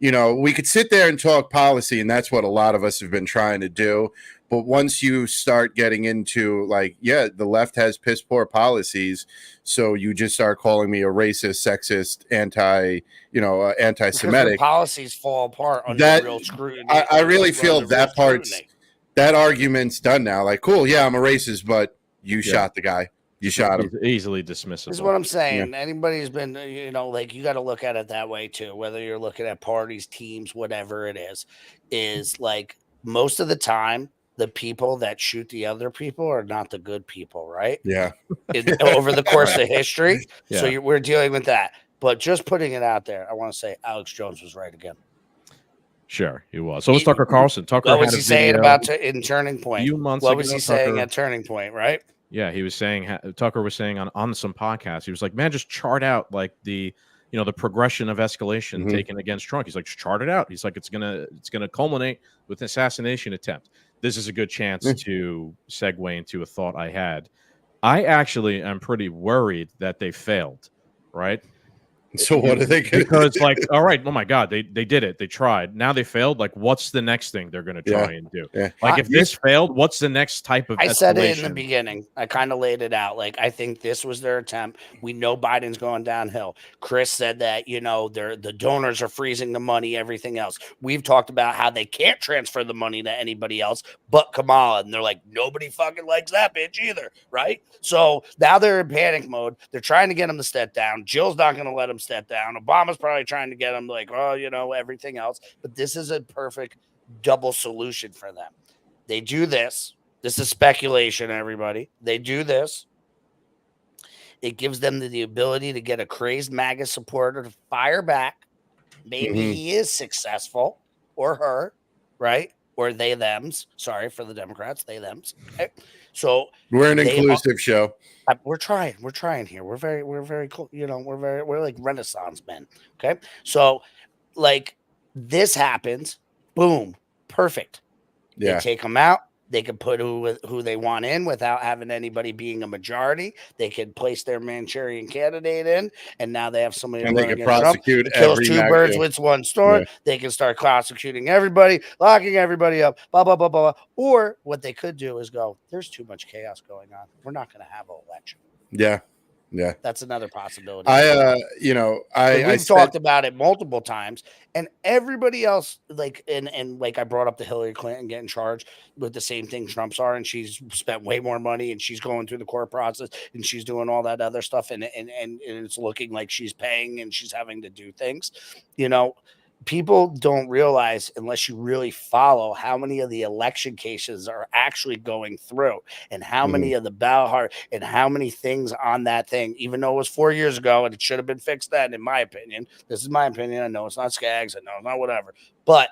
we could sit there and talk policy, and that's what a lot of us have been trying to do. But once you start getting into the left has piss poor policies, so you just start calling me a racist, sexist, anti-Semitic. Policies fall apart under real scrutiny. I really feel that that argument's done now. Like, cool, yeah, I'm a racist, but you shot the guy. You shot him. Easily dismissible. This is what I'm saying. Anybody who's been, you got to look at it that way too. Whether you're looking at parties, teams, whatever it is like most of the time, the people that shoot the other people are not the good people, right? Yeah. Over the course of history. Yeah. So we're dealing with that. But just putting it out there, I want to say Alex Jones was right again. Sure, he was. So was Tucker Carlson. Tucker. What was he saying about in Turning Point? What was he saying at Turning Point? Right? Yeah, he was saying. Tucker was saying on some podcast. He was like, "Man, just chart out like the progression of escalation taken against Trump." He's like, "Just chart it out." He's like, "It's gonna culminate with an assassination attempt." This is a good chance to segue into a thought I had. I actually am pretty worried that they failed. Right. So what are they going to do? Because all right, oh my God, they did it. They tried. Now they failed. Like, what's the next thing they're going to try and do? Yeah. Like, if this failed, what's the next type of escalation? I said it in the beginning. I kind of laid it out. Like, I think this was their attempt. We know Biden's going downhill. Chris said that, the donors are freezing the money, everything else. We've talked about how they can't transfer the money to anybody else but Kamala. And they're like, nobody fucking likes that bitch either. Right? So now they're in panic mode. They're trying to get him to step down. Jill's not going to let him step down. Obama's probably trying to get him everything else. But this is a perfect double solution for them. They do this. This is speculation, everybody. They do this. It gives them the ability to get a crazed MAGA supporter to fire back. Maybe he is successful, or her, right? Or they, thems. Sorry for the Democrats, they, thems. Okay. So we're an inclusive show. We're trying here. We're very cool. We're like Renaissance men. Okay. So like this happens. Boom. Perfect. Yeah. They take them out. They can put who they want in without having anybody being a majority. They can place their Manchurian candidate in, and now they have somebody And to they run can against Trump. prosecute It kills every two birds with one stone. Yeah. They can start prosecuting everybody, locking everybody up, blah, blah, blah, blah, blah. Or what they could do is go, there's too much chaos going on. We're not going to have an election. Yeah. Yeah. That's another possibility. We've talked about it multiple times, and everybody else, and I brought up the Hillary Clinton getting charged with the same thing Trump's are, and she's spent way more money, and she's going through the court process, and she's doing all that other stuff, and it's looking like she's paying and she's having to do things, People don't realize, unless you really follow, how many of the election cases are actually going through, and how many of the ballot and how many things on that thing, even though it was 4 years ago and it should have been fixed then, in my opinion. This is my opinion. I know it's not Scagz. I know it's not whatever. But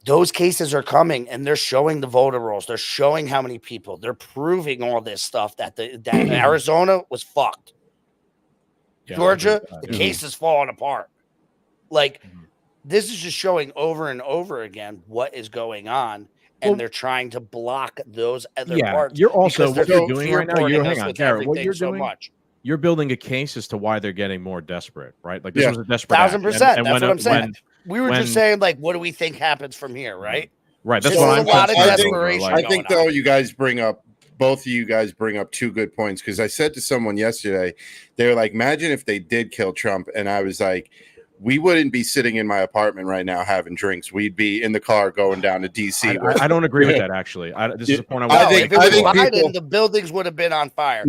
those cases are coming, and they're showing the voter rolls. They're showing how many people. They're proving all this stuff that Arizona was fucked. Yeah, Georgia, the case is falling apart. This is just showing over and over again what is going on, and they're trying to block those other parts. You're also what you're doing right now. Hang on, Garrett. What you're doing? You're building a case as to why they're getting more desperate, right? Like this was a desperate 1,000%. That's what I'm saying. We were just saying, what do we think happens from here, right? Right. That's what I'm a lot of desperation. I think though, both of you guys bring up two good points, because I said to someone yesterday, they were like, imagine if they did kill Trump, and I was like, we wouldn't be sitting in my apartment right now having drinks. We'd be in the car going down to D.C. I don't agree with that, actually. This is a point I think Biden, the buildings would have been on fire.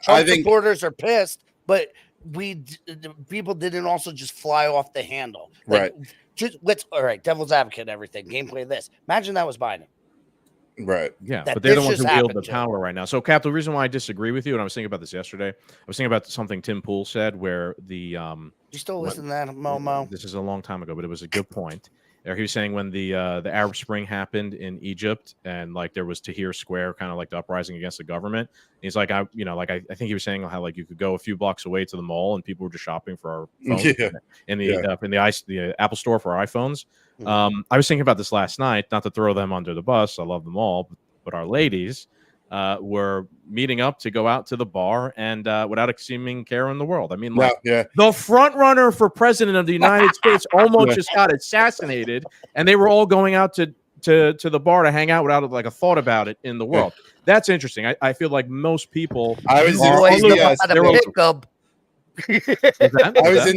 Trump supporters are pissed, but people didn't also just fly off the handle. Right. All right, devil's advocate and everything. Gameplay this. Imagine that was Biden. Right. Yeah, but they're the ones who wield the power right now. So, Cap, the reason why I disagree with you, and I was thinking about this yesterday, I was thinking about something Tim Pool said, where you still listen to that, Momo? This is a long time ago, but it was a good point. He was saying when the Arab Spring happened in Egypt, and there was Tahrir Square, kind of like the uprising against the government. He's like, I think he was saying how you could go a few blocks away to the mall, and people were just shopping for our phones in the Apple Store for our iPhones. I was thinking about this last night, not to throw them under the bus. I love them all, but our ladies were meeting up to go out to the bar, and without a seeming care in the world. I mean, the front runner for president of the United States almost just got assassinated, and they were all going out to the bar to hang out without a thought about it in the world. That's interesting. I feel like most people. I was in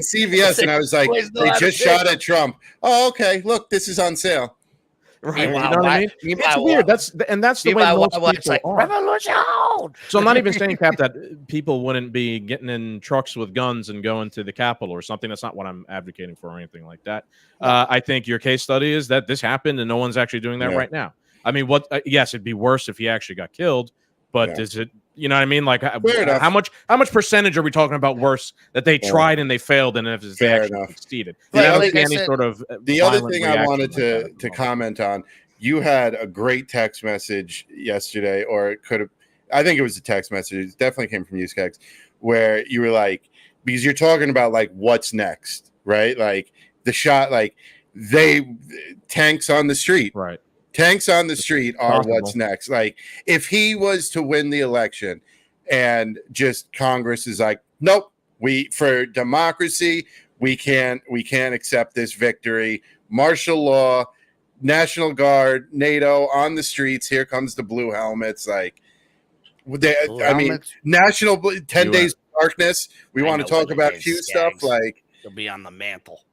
CVS and I was like, they just shot at Trump. Oh, okay. Look, this is on sale. Right. You know what I mean? It's weird. That's the way most people are. Revolution. So I'm not even saying, Cap, that people wouldn't be getting in trucks with guns and going to the Capitol or something. That's not what I'm advocating for or anything like that. I think your case study is that this happened and no one's actually doing that right now. I mean, yes, it'd be worse if he actually got killed, but is it? You know what I mean? How much percentage are we talking about worse that they tried and they failed, and if they actually succeeded? The other thing I wanted to comment on, you had a great text message yesterday, or it could have. I think it was a text message. It definitely came from you, Scagz, where you were like, because you're talking about what's next, right? The shot, tanks on the street, right? Tanks on the street are what's next. If he was to win the election and just Congress is like, nope, for democracy, we can't accept this victory. Martial law, National Guard, NATO on the streets. Here comes the blue helmets. National 10 days of darkness. We want to talk about Q stuff. They'll be on the mantle.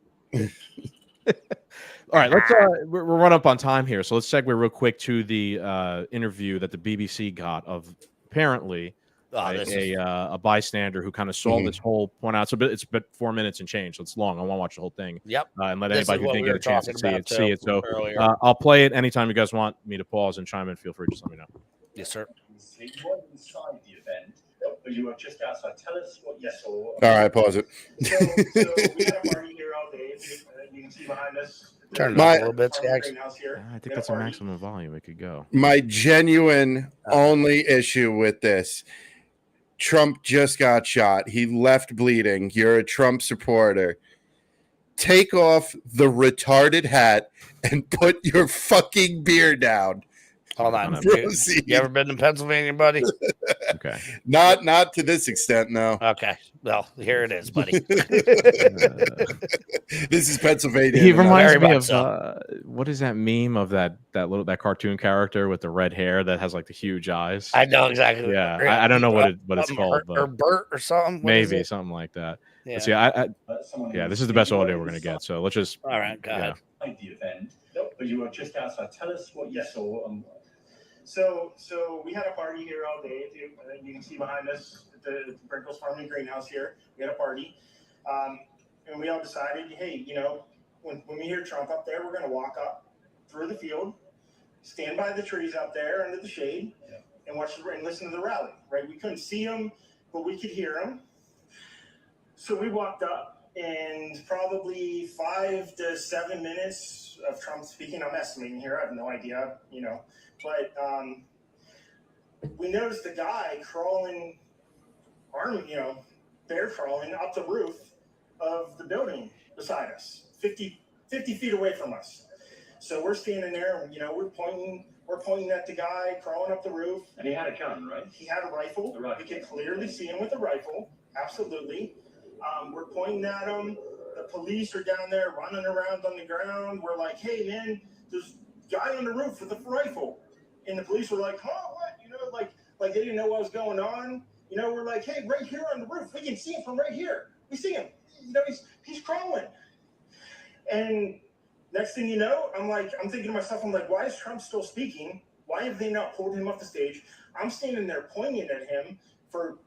All right, let's we're run up on time here, so let's segue real quick to the interview that the BBC got of apparently a bystander who kind of saw this whole point out. So it's but 4 minutes and change, so it's long. I want to watch the whole thing. Yep. And let anybody who didn't get a chance to see it. So I'll play it anytime you guys want me to pause and chime in. Feel free, just let me know. Yes, sir. You weren't inside the event, but you were just outside. Tell us what you saw. All right, pause it. So we had a party here all day. You can see behind us. Turn it up a little bit, Scagz. I think that's a maximum volume it could go. My genuine only issue with this, Trump just got shot. He left bleeding. You're a Trump supporter. take off the retarded hat and put your fucking beer down. Hold on. You ever been to Pennsylvania, buddy? Okay. Not to this extent, no. Okay. Well, here it is, buddy. This is Pennsylvania. He reminds me of so. What is that meme of that cartoon character with the red hair that has like the huge eyes? I know exactly. Yeah, I don't know what it's called, or Bert or something. Maybe something like that. Yeah. This is the best audio we're gonna get. So let's just. All right, go ahead. The event, but you were just outside. Tell us what you saw. So we had a party here all day. You can see behind us the Brinkles Farming Greenhouse here. We had a party, and we all decided, hey, when we hear Trump up there, we're going to walk up through the field, stand by the trees out there under the shade, and listen to the rally. Right? We couldn't see him, but we could hear him. So we walked up, and probably 5 to 7 minutes of Trump speaking. I'm estimating here. I have no idea. But we noticed the guy crawling, bear crawling up the roof of the building beside us, 50 feet away from us. So we're standing there, and we're pointing at the guy crawling up the roof. And he had a gun, right? He had a rifle. We could clearly see him with a rifle. Absolutely. We're pointing at him. The police are down there running around on the ground. We're like, hey man, there's a guy on the roof with a rifle. And the police were like, huh, what? Like they didn't know what was going on. We're like, hey, right here on the roof, we can see him from right here. We see him. He's crawling. And next thing you know, I'm thinking to myself, why is Trump still speaking? Why have they not pulled him off the stage? I'm standing there pointing at him for,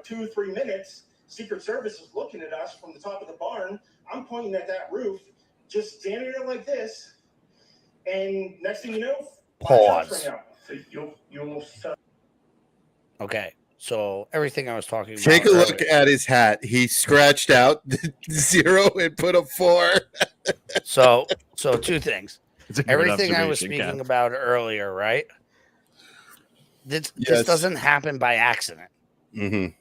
2 or 3 minutes. Secret Service is looking at us from the top of the barn. I'm pointing at that roof, just standing there like this. And next thing you know, pause. So Okay, so everything I was talking about. Take a look at his hat. He scratched out the 0 and put a 4. So 2 things. Everything I was speaking about earlier, right? This doesn't happen by accident. Mm-hmm.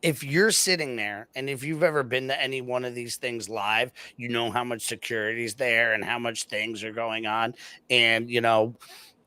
If you're sitting there, and if you've ever been to any one of these things live, you know how much security's there and how much things are going on. And,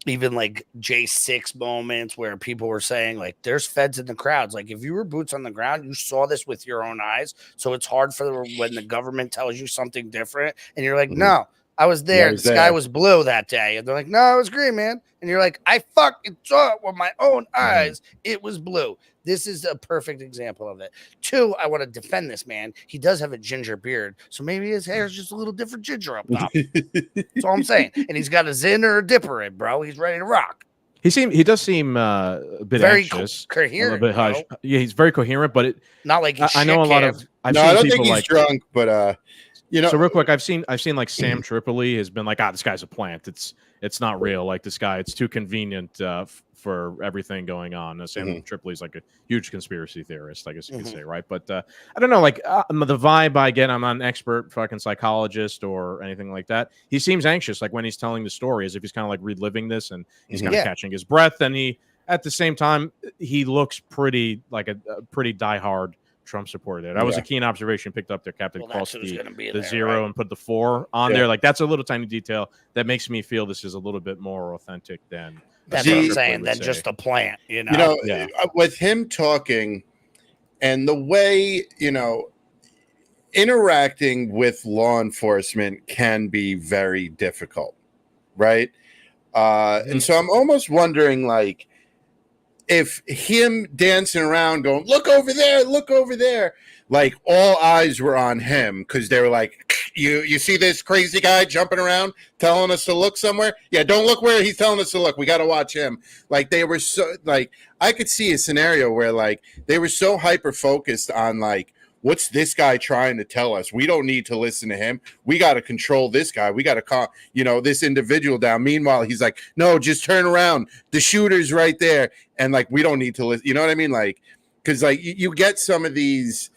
even like J6 moments where people were saying, like, there's feds in the crowds. Like, if you were boots on the ground, you saw this with your own eyes. So it's hard when the government tells you something different. And you're like, no, I was there. The sky was blue that day. And they're like, no, it was green, man. And you're like, I fucking saw it with my own eyes. It was blue. This is a perfect example of it. 2, I want to defend this man. He does have a ginger beard, so maybe his hair is just a little different ginger up top. That's all I'm saying. And he's got a Zin or a Dipper in, bro. He's ready to rock. He does seem a bit very anxious, coherent. A bit hush. Yeah, he's very coherent, but not like he's I know a lot of. I don't think he's drunk, but So real quick, I've seen like Sam Tripoli has been like, this guy's a plant. It's not real. Like this guy, it's too convenient for everything going on. Sam Tripoli's like a huge conspiracy theorist, I guess you could say, right? But I don't know, like the vibe I get. I'm not an expert fucking psychologist or anything like that. He seems anxious, like when he's telling the story, as if he's kind of like reliving this, and he's kind of catching his breath. And he, at the same time, he looks pretty like a pretty diehard Trump supporter. That was a keen observation picked up there, Captain. Cross the 0 and put the 4 on there. Like that's a little tiny detail that makes me feel this is a little bit more authentic than that's what I'm saying. Than just a plant, with him talking and the way interacting with law enforcement can be very difficult, right? And so I'm almost wondering, like, if him dancing around going, look over there, like all eyes were on him because they were like, you see this crazy guy jumping around telling us to look somewhere? Yeah, don't look where he's telling us to look. We got to watch him. Like they were so, like, I could see a scenario where like they were so hyper focused on like, what's this guy trying to tell us? We don't need to listen to him. We got to control this guy. We got to calm, this individual down. Meanwhile, he's like, no, just turn around. The shooter's right there. And like, we don't need to listen. You know what I mean? Like, because like you get some of these.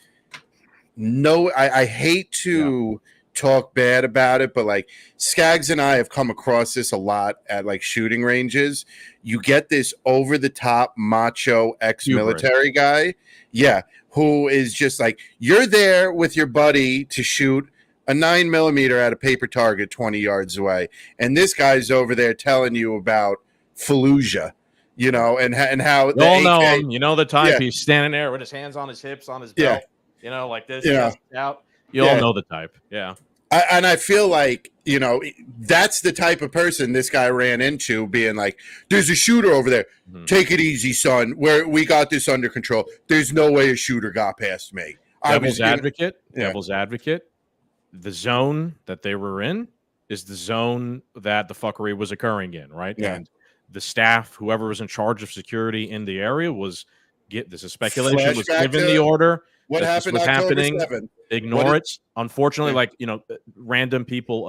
No, I hate to talk bad about it, but like Scagz and I have come across this a lot at like shooting ranges. You get this over the top macho ex-military guy. Yeah. Who is just like, you're there with your buddy to shoot a 9mm at a paper target 20 yards away, and this guy's over there telling you about Fallujah, you know, and how you the all know AK, him. You know the type. Yeah. He's standing there with his hands on his hips, on his belt. You know, like this. Yeah. Out. You all know the type. Yeah. And I feel like, you know, that's the type of person this guy ran into, being like, there's a shooter over there. Mm-hmm. Take it easy, son. We got this under control. There's no way a shooter got past me. Devil's advocate. The zone that they were in is the zone that the fuckery was occurring in, right? Yeah. And the staff, whoever was in charge of security in the area, this is speculation, was given the order. What happened was October happening. 7th? Ignore it. Unfortunately, random people,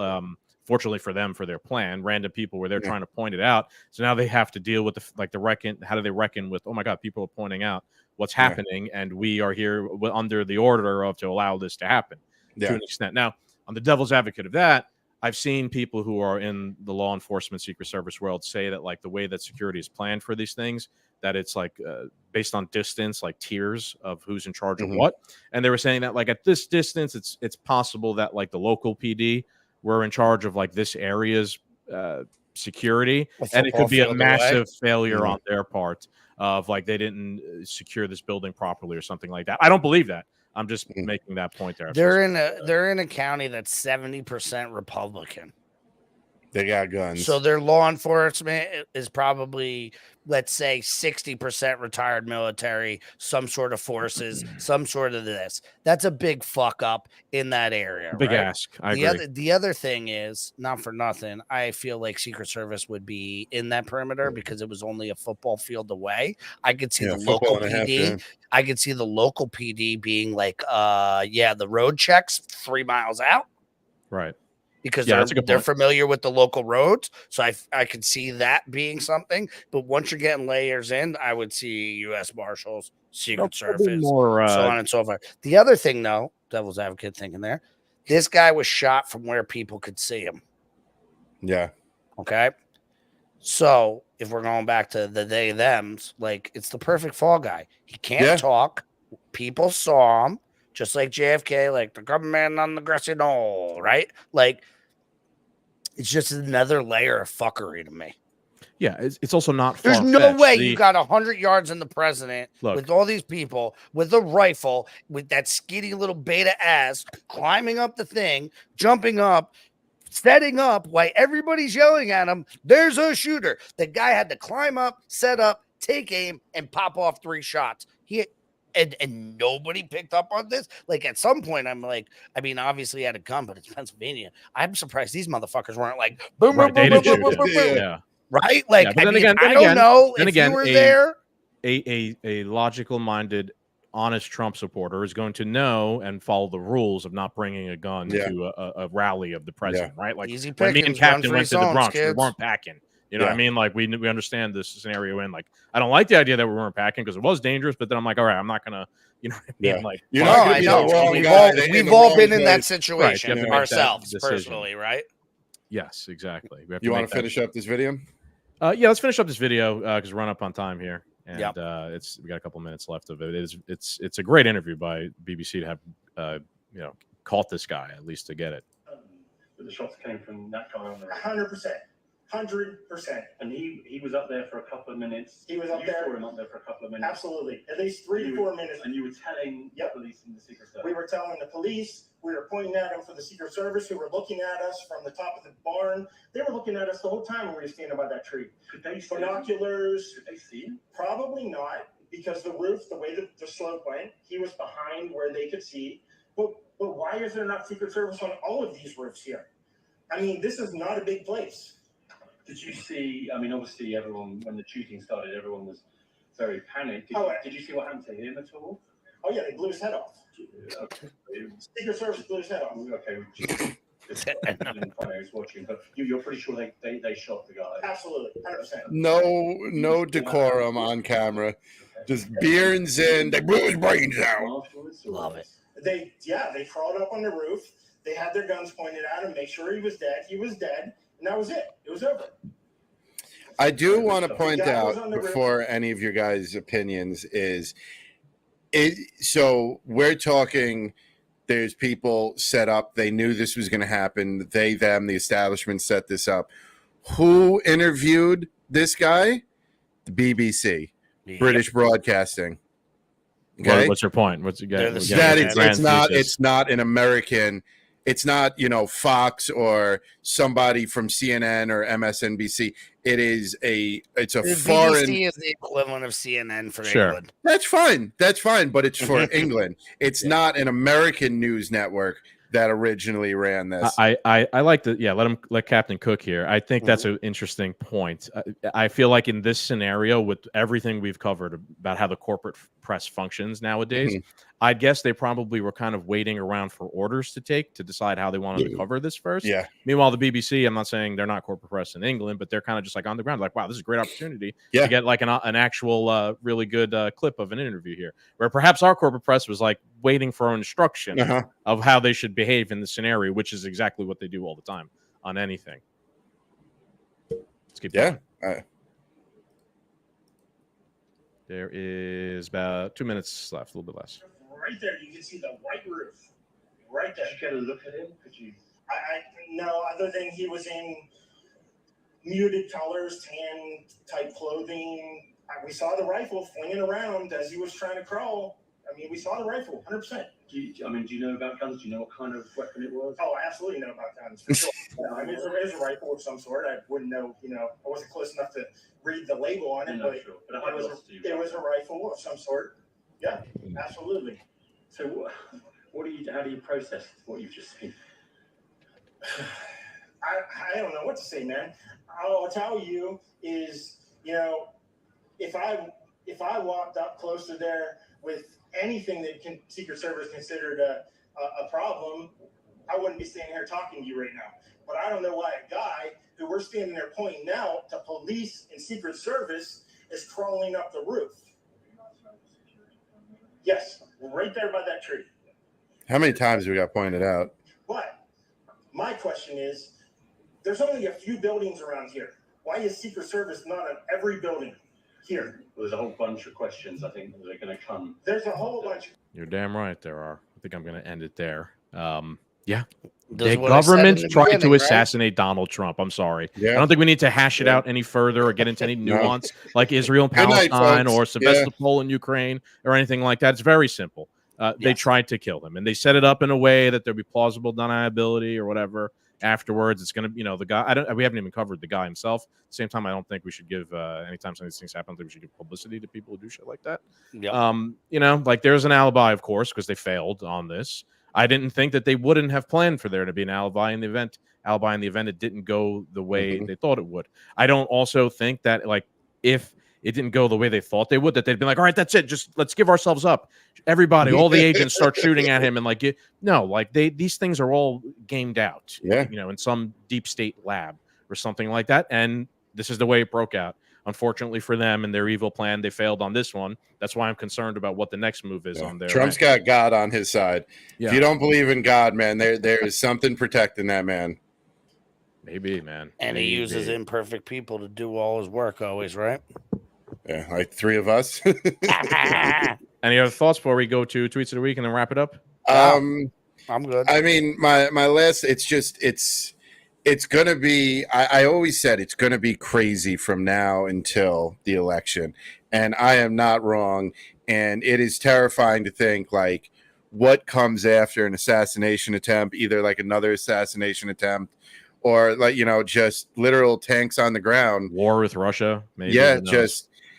fortunately for them, for their plan, random people were there trying to point it out. So now they have to deal with the reckon. How do they reckon with, oh my God, people are pointing out what's happening, and we are here under the order to allow this to happen to an extent. Now, on the devil's advocate of that, I've seen people who are in the law enforcement Secret Service world say that the way that security is planned for these things, that it's based on distance, like tiers of who's in charge of what. And they were saying that at this distance, it's possible that the local PD were in charge of this area's security, and it could be a massive failure on their part of they didn't secure this building properly or something like that. I don't believe that. I'm just making that point there. They're in a county that's 70% Republican. They got guns. So their law enforcement is probably, let's say, 60% retired military, some sort of forces, some sort of this. That's a big fuck up in that area. Big ask. I agree. The other thing is, not for nothing, I feel like Secret Service would be in that perimeter because it was only a football field away. I could see the local PD. I could see the local PD being the road checks 3 miles out. Right. Because they're familiar with the local roads. So I could see that being something. But once you're getting layers in, I would see U.S. Marshals, Secret Service, so on and so forth. The other thing, though, devil's advocate thinking there, this guy was shot from where people could see him. Yeah. Okay. So if we're going back to the they, thems, it's the perfect fall guy. He can't talk. People saw him. Just like JFK, the government on the grassy knoll, right? It's just another layer of fuckery to me. Yeah, it's also not There's no way you got 100 yards in the president with all these people with a rifle with that skinny little beta ass climbing up the thing, jumping up, setting up while everybody's yelling at him. There's a shooter. The guy had to climb up, set up, take aim, and pop off 3 shots. And nobody picked up on this. At some point, I'm obviously he had a gun, but it's Pennsylvania. I'm surprised these motherfuckers weren't boom, boom, boom, boom, boom, boom, boom. Yeah. Right? I don't know if you were there. A logical-minded, honest Trump supporter is going to know and follow the rules of not bringing a gun to a rally of the president, right? Easy when me and Captain went to the Bronx, kids. we weren't packing. You know what I mean? We understand this scenario, and I don't like the idea that we weren't packing because it was dangerous. But then I'm all right, I'm not gonna, you know what I mean? I know. We've all been in that situation ourselves personally, right? Yes, exactly. You want to finish up this video? Let's finish up this video because we're running up on time here, and we got a couple minutes left of it. It's a great interview by BBC to have caught this guy at least to get it. But the shots came from that guy on the 100%. 100%. And he was up there for a couple of minutes. He was up there. You saw him up there for a couple of minutes. Absolutely. At least 3 to 4 minutes. And you were telling the police and the Secret Service. We were telling the police. We were pointing at them for the Secret Service, who were looking at us from the top of the barn. They were looking at us the whole time when we were standing by that tree. Could they see binoculars? Could they see him? Probably not, because the roof, the way that the slope went, he was behind where they could see. But why is there not Secret Service on all of these roofs here? I mean, this is not a big place. Did you see, obviously everyone, when the shooting started, everyone was very panicked. Did you see what happened to him at all? Oh, yeah, they blew his head off. Okay. Secret Service blew his head off. Okay, just I was watching, but you're pretty sure they shot the guy? Absolutely, 100%. No decorum on camera. Just beards in, they blew his brains out. Love it. They crawled up on the roof. They had their guns pointed at him, make sure he was dead. He was dead. And that was it. It was over. I do want to point out before any of your guys' opinions is it. So we're talking There's people set up. They knew this was going to happen. They, them, the establishment set this up. Who interviewed this guy? The BBC, British Broadcasting. Okay, what's your point? What's again? It's not an American. It's not, Fox or somebody from CNN or MSNBC. It's a foreign. BBC is the equivalent of CNN for Sure. England. That's fine, but it's for England. It's not an American news network that originally ran this. I like let Captain cook here. I think that's an interesting point. I feel like in this scenario, with everything we've covered about how the corporate press functions nowadays, I guess they probably were kind of waiting around for orders to decide how they wanted to cover this first. Yeah. Meanwhile, the BBC, I'm not saying they're not corporate press in England, but they're kind of just like on the ground, like, wow, this is a great opportunity to get like an actual really good clip of an interview here. Where perhaps our corporate press was like waiting for instruction of how they should behave in the scenario, which is exactly what they do all the time on anything. Let's keep going. There is about 2 minutes left, a little bit less. Right there, you can see the white roof. Right there. Did you get a look at him? Could you? No, other than he was in muted colors, tan type clothing. We saw the rifle flinging around as he was trying to crawl. I mean, we saw the rifle, 100%. Do you know about guns? Do you know what kind of weapon it was? Oh, I absolutely know about guns. For sure. I mean, it was a rifle of some sort. I wouldn't know, I wasn't close enough to read the label on it, but it was a rifle of some sort. Yeah, absolutely. So how do you process what you've just seen? I don't know what to say, man. All I'll tell you is, if I walked up close to there with anything that Secret Service considered a problem, I wouldn't be standing here talking to you right now. But I don't know why a guy who we're standing there pointing out to police and Secret Service is crawling up the roof. Yes, right there by that tree. How many times we got pointed out? But my question is, there's only a few buildings around here. Why is Secret Service not on every building here? Well, there's a whole bunch of questions I think that are going to come. There's a whole bunch. You're damn right there are. I think I'm going to end it there. Yeah. The government tried to assassinate Donald Trump. I'm sorry. Yeah. I don't think we need to hash it out any further or get into any nuance like Israel and Palestine or Sevastopol and Ukraine or anything like that. It's very simple. They tried to kill him, and they set it up in a way that there'd be plausible deniability or whatever. Afterwards, it's going to, the guy. We haven't even covered the guy himself. At the same time, I don't think we should give anytime some of these things happen, I don't think we should give publicity to people who do shit like that. Yep. Like there's an alibi, of course, because they failed on this. I didn't think that they wouldn't have planned for there to be an alibi in the event. It didn't go the way they thought it would. I don't also think that if it didn't go the way they thought they would, that they'd be like, all right, that's it. Just let's give ourselves up. Everybody, all the agents start shooting at him. And these things are all gamed out, in some deep state lab or something like that. And this is the way it broke out. Unfortunately for them and their evil plan, they failed on this one. That's why I'm concerned about what the next move is on there. Trump's got God on his side. Yeah. If you don't believe in God, man, there is something protecting that man. Maybe, man. And he uses imperfect people to do all his work always, right? Yeah, like three of us. Any other thoughts before we go to tweets of the week and then wrap it up? I'm good. I mean, my last, it's going to be, I always said it's going to be crazy from now until the election. And I am not wrong. And it is terrifying to think what comes after an assassination attempt, either another assassination attempt or just literal tanks on the ground. War with Russia. Maybe. Yeah.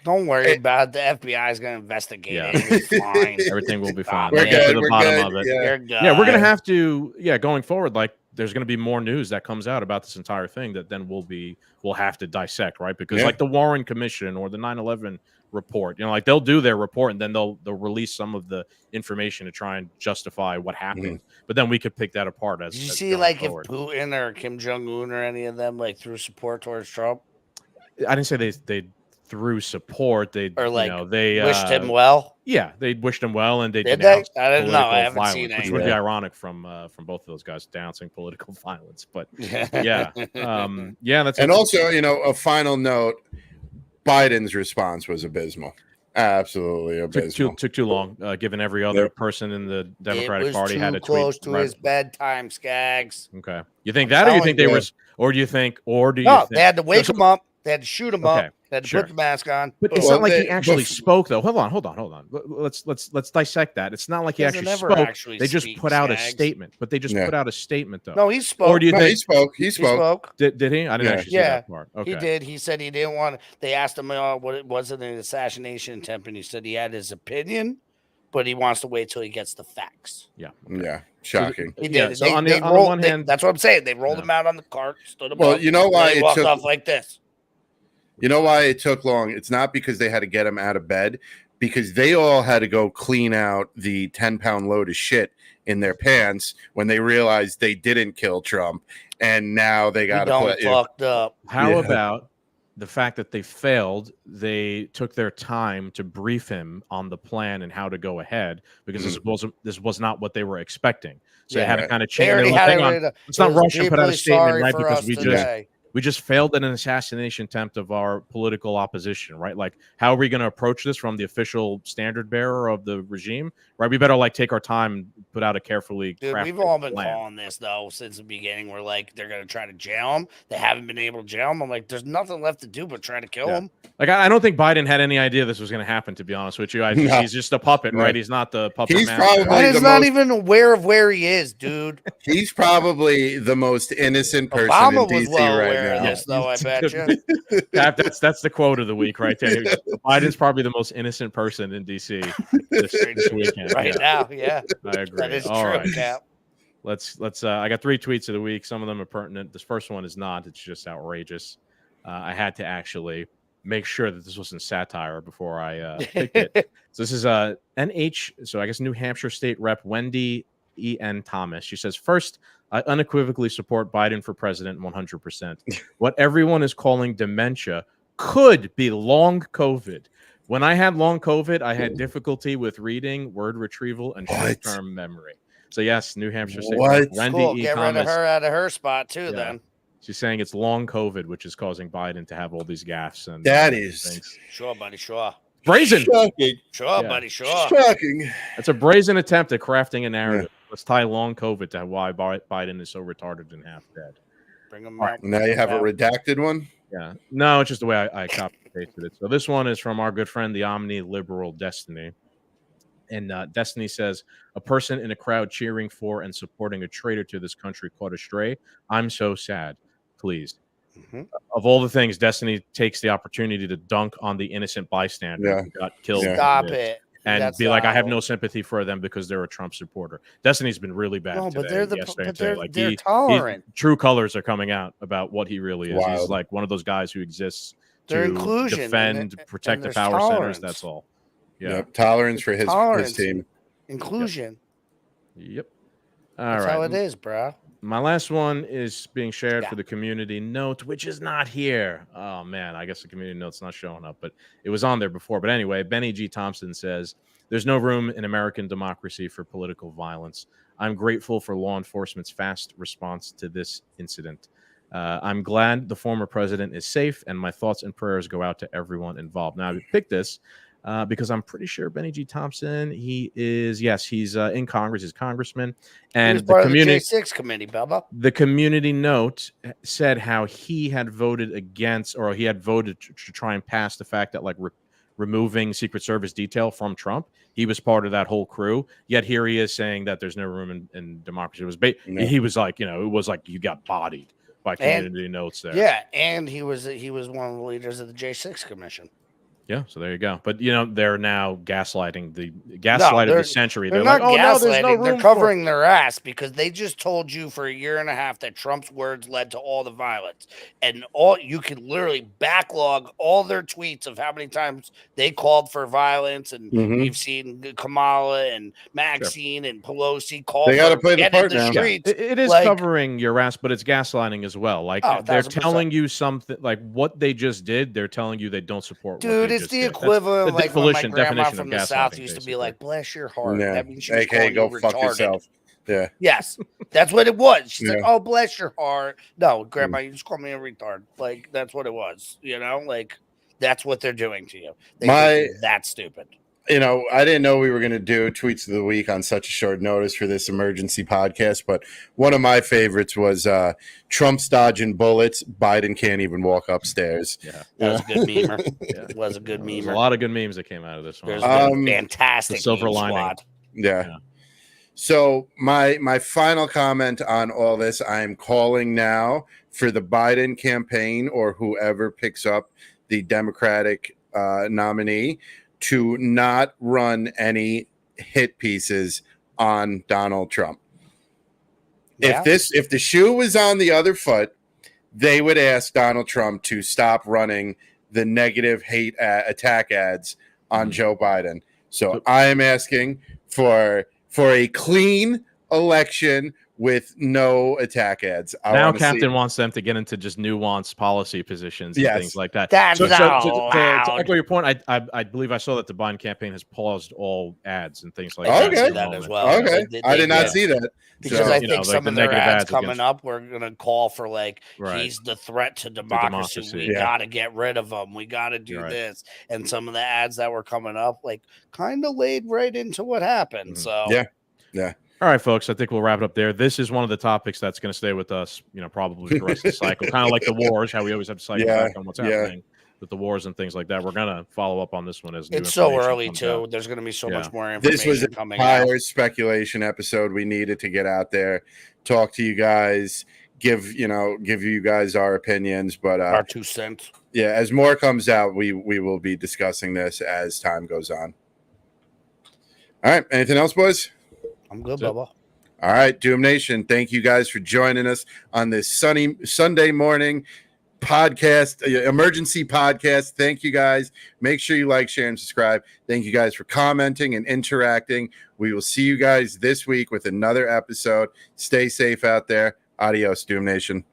Don't worry about it. The FBI is going to investigate it. It'll be fine. Everything will be fine. We're good. To the bottom of it. Yeah, we're going to have to, going forward, there's going to be more news that comes out about this entire thing that then we'll have to dissect, right? Because the Warren Commission or the 9/11 report, they'll do their report and then they'll release some of the information to try and justify what happened. But then we could pick that apart as. Did you see if Putin or Kim Jong-un or any of them threw support towards Trump? I didn't say they through support, they wished him well. Yeah, they wished him well, and they did denounced I didn't know. I haven't violence, seen which would be ironic from both of those guys denouncing political violence. But that's and also a final note: Biden's response was abysmal. Absolutely abysmal. Took too long. Given every other person in the Democratic Party had a tweet close to his bedtime, Scaggs. Okay, you think that, or you think they were, or do you think, they had to wake him up, they had to shoot him up, they had to put the mask on. But it's not like he actually spoke, though. Hold on. Let's dissect that. It's not like he actually spoke. They just put out a statement. But they just put out a statement, though. No, he spoke. Or do you think he spoke? He spoke. Did he? I didn't actually see that part. Okay. He did. He said he didn't want. They asked him what it wasn't an assassination attempt, and he said he had his opinion, but he wants to wait till he gets the facts. Yeah. Yeah. Shocking. He did. So on the one hand, that's what I'm saying. They rolled him out on the cart, stood him up. You know why it walked off like this. You know why it took long? It's not because they had to get him out of bed, because they all had to go clean out the 10-pound load of shit in their pants when they realized they didn't kill Trump, and now they got to put fucked up. How about the fact that they failed? They took their time to brief him on the plan and how to go ahead, because this was not what they were expecting. So they had to kind of change. Let's not rush and put out a statement, right? Because we just failed at an assassination attempt of our political opposition, right? Like, how are we going to approach this from the official standard bearer of the regime, right? We better take our time and put out a carefully crafted we've all been plan. calling this, though, since the beginning. We're like, they're going to try to jail him. They haven't been able to jail him. I'm like, there's nothing left to do but try to kill him. Like, I don't think Biden had any idea this was going to happen, to be honest with you. He's just a puppet, right? He's not the puppet master. Biden's not even aware of where he is, dude. He's probably the most innocent person Obama in was DC well right aware now. of this, though, I bet you. That's the quote of the week right there. Biden's probably the most innocent person in DC this weekend. Right now, yeah. I agree. That is All true, right. Cap. Let's I got 3 tweets of the week. Some of them are pertinent. This first one is not. It's just outrageous. I had to actually make sure that this wasn't satire before I picked it. So this is so I guess New Hampshire State Rep Wendy E.N. Thomas. She says, first, I unequivocally support Biden for president 100%. What everyone is calling dementia could be long COVID. When I had long COVID, I had difficulty with reading, word retrieval, and short-term memory. So yes, New Hampshire State Rep Wendy E. Get Thomas. rid of her out of her spot too. Then she's saying it's long COVID, which is causing Biden to have all these gaffes. And that is things. Sure, buddy. Sure. Brazen. Shocking. Sure, buddy. Sure. Shocking. It's a brazen attempt at crafting a narrative. Let's tie long COVID to why Biden is so retarded and half dead. Bring him out. Now you have a redacted one? Yeah. No, it's just the way I copy and pasted it. So this one is from our good friend, the Omni Liberal Destiny. And Destiny says, a person in a crowd cheering for and supporting a traitor to this country caught astray. I'm so sad. Please. Mm-hmm. Of all the things, Destiny takes the opportunity to dunk on the innocent bystander who got killed. Stop it. And be like, I have no sympathy for them because they're a Trump supporter. Destiny's been really bad. No, but today. they're tolerant. True colors are coming out about what he really is. He's like one of those guys who exists to defend, protect the power centers. That's all. Yeah, tolerance for his team. Inclusion. Yep. That's how it is, bro. My last one is being shared for the community note, which is not here. Oh, man, I guess the community note's not showing up, but it was on there before. But anyway, Benny G. Thompson says, there's no room in American democracy for political violence. I'm grateful for law enforcement's fast response to this incident. I'm glad the former president is safe, and my thoughts and prayers go out to everyone involved. Now, I picked this because I'm pretty sure Benny G. Thompson, he's in Congress, he's congressman, and he was part of the J6 committee, Bubba. The community note said how he had voted against, or he had voted to try and pass the fact that removing Secret Service detail from Trump, he was part of that whole crew. Yet here he is saying that there's no room in democracy. It was he was like, it was like you got bodied by community notes there. Yeah, and he was one of the leaders of the J6 commission. Yeah, so there you go. But they're now gaslighting of the century. They're like, not gaslighting. There's no room they're covering their ass because they just told you for a year and a half that Trump's words led to all the violence, and you can literally backlog all their tweets of how many times they called for violence, and we've seen Kamala and Maxine and Pelosi call. They got to play the part now. It is covering your ass, but it's gaslighting as well. Like they're telling you something, like what they just did. They're telling you they don't support. Dude, it's the equivalent of like when my grandma from the South used to be like, bless your heart. Yeah. That means she was AKA go fuck retarded. yourself. Yeah. Yes. That's what it was. She's like, oh, bless your heart. No, grandma, you just called me a retard. Like, that's what it was. Like, That's what they're doing to you. They think you're that stupid. You know, I didn't know we were going to do tweets of the week on such a short notice for this emergency podcast, but one of my favorites was Trump's dodging bullets. Biden can't even walk upstairs. Yeah, that was a good memer. It was a good memer. A lot of good memes that came out of this one. There's been fantastic silver lining. Squad. Yeah. So my final comment on all this, I'm calling now for the Biden campaign or whoever picks up the Democratic nominee to not run any hit pieces on Donald Trump. Yeah. If the shoe was on the other foot, they would ask Donald Trump to stop running the negative hate attack ads on Joe Biden. So I am asking for a clean election with no attack ads. Now Captain wants them to get into just nuanced policy positions and things like that. That's to echo your point, I believe I saw that the Biden campaign has paused all ads and things like that. Okay. That as well. Okay. I did not see that. Because I think some of their ads coming up, we're going to call for he's the threat to democracy. We got to get rid of him. We got to do this. And some of the ads that were coming up, kind of laid right into what happened. So yeah. All right, folks, I think we'll wrap it up there. This is one of the topics that's going to stay with us, probably for the rest of the cycle. Kind of like the wars, how we always have to cycle back on what's happening with the wars and things like that. We're going to follow up on this one as it's so early too. There's going to be so much more information. This was a higher speculation episode. We needed to get out there, talk to you guys, give you guys our opinions, but our 2 cents. Yeah, as more comes out, we will be discussing this as time goes on. All right, anything else, boys? I'm good, Bubba. All right, Doom Nation, thank you guys for joining us on this sunny Sunday morning podcast, emergency podcast. Thank you guys. Make sure you like, share, and subscribe. Thank you guys for commenting and interacting. We will see you guys this week with another episode. Stay safe out there. Adios, Doom Nation.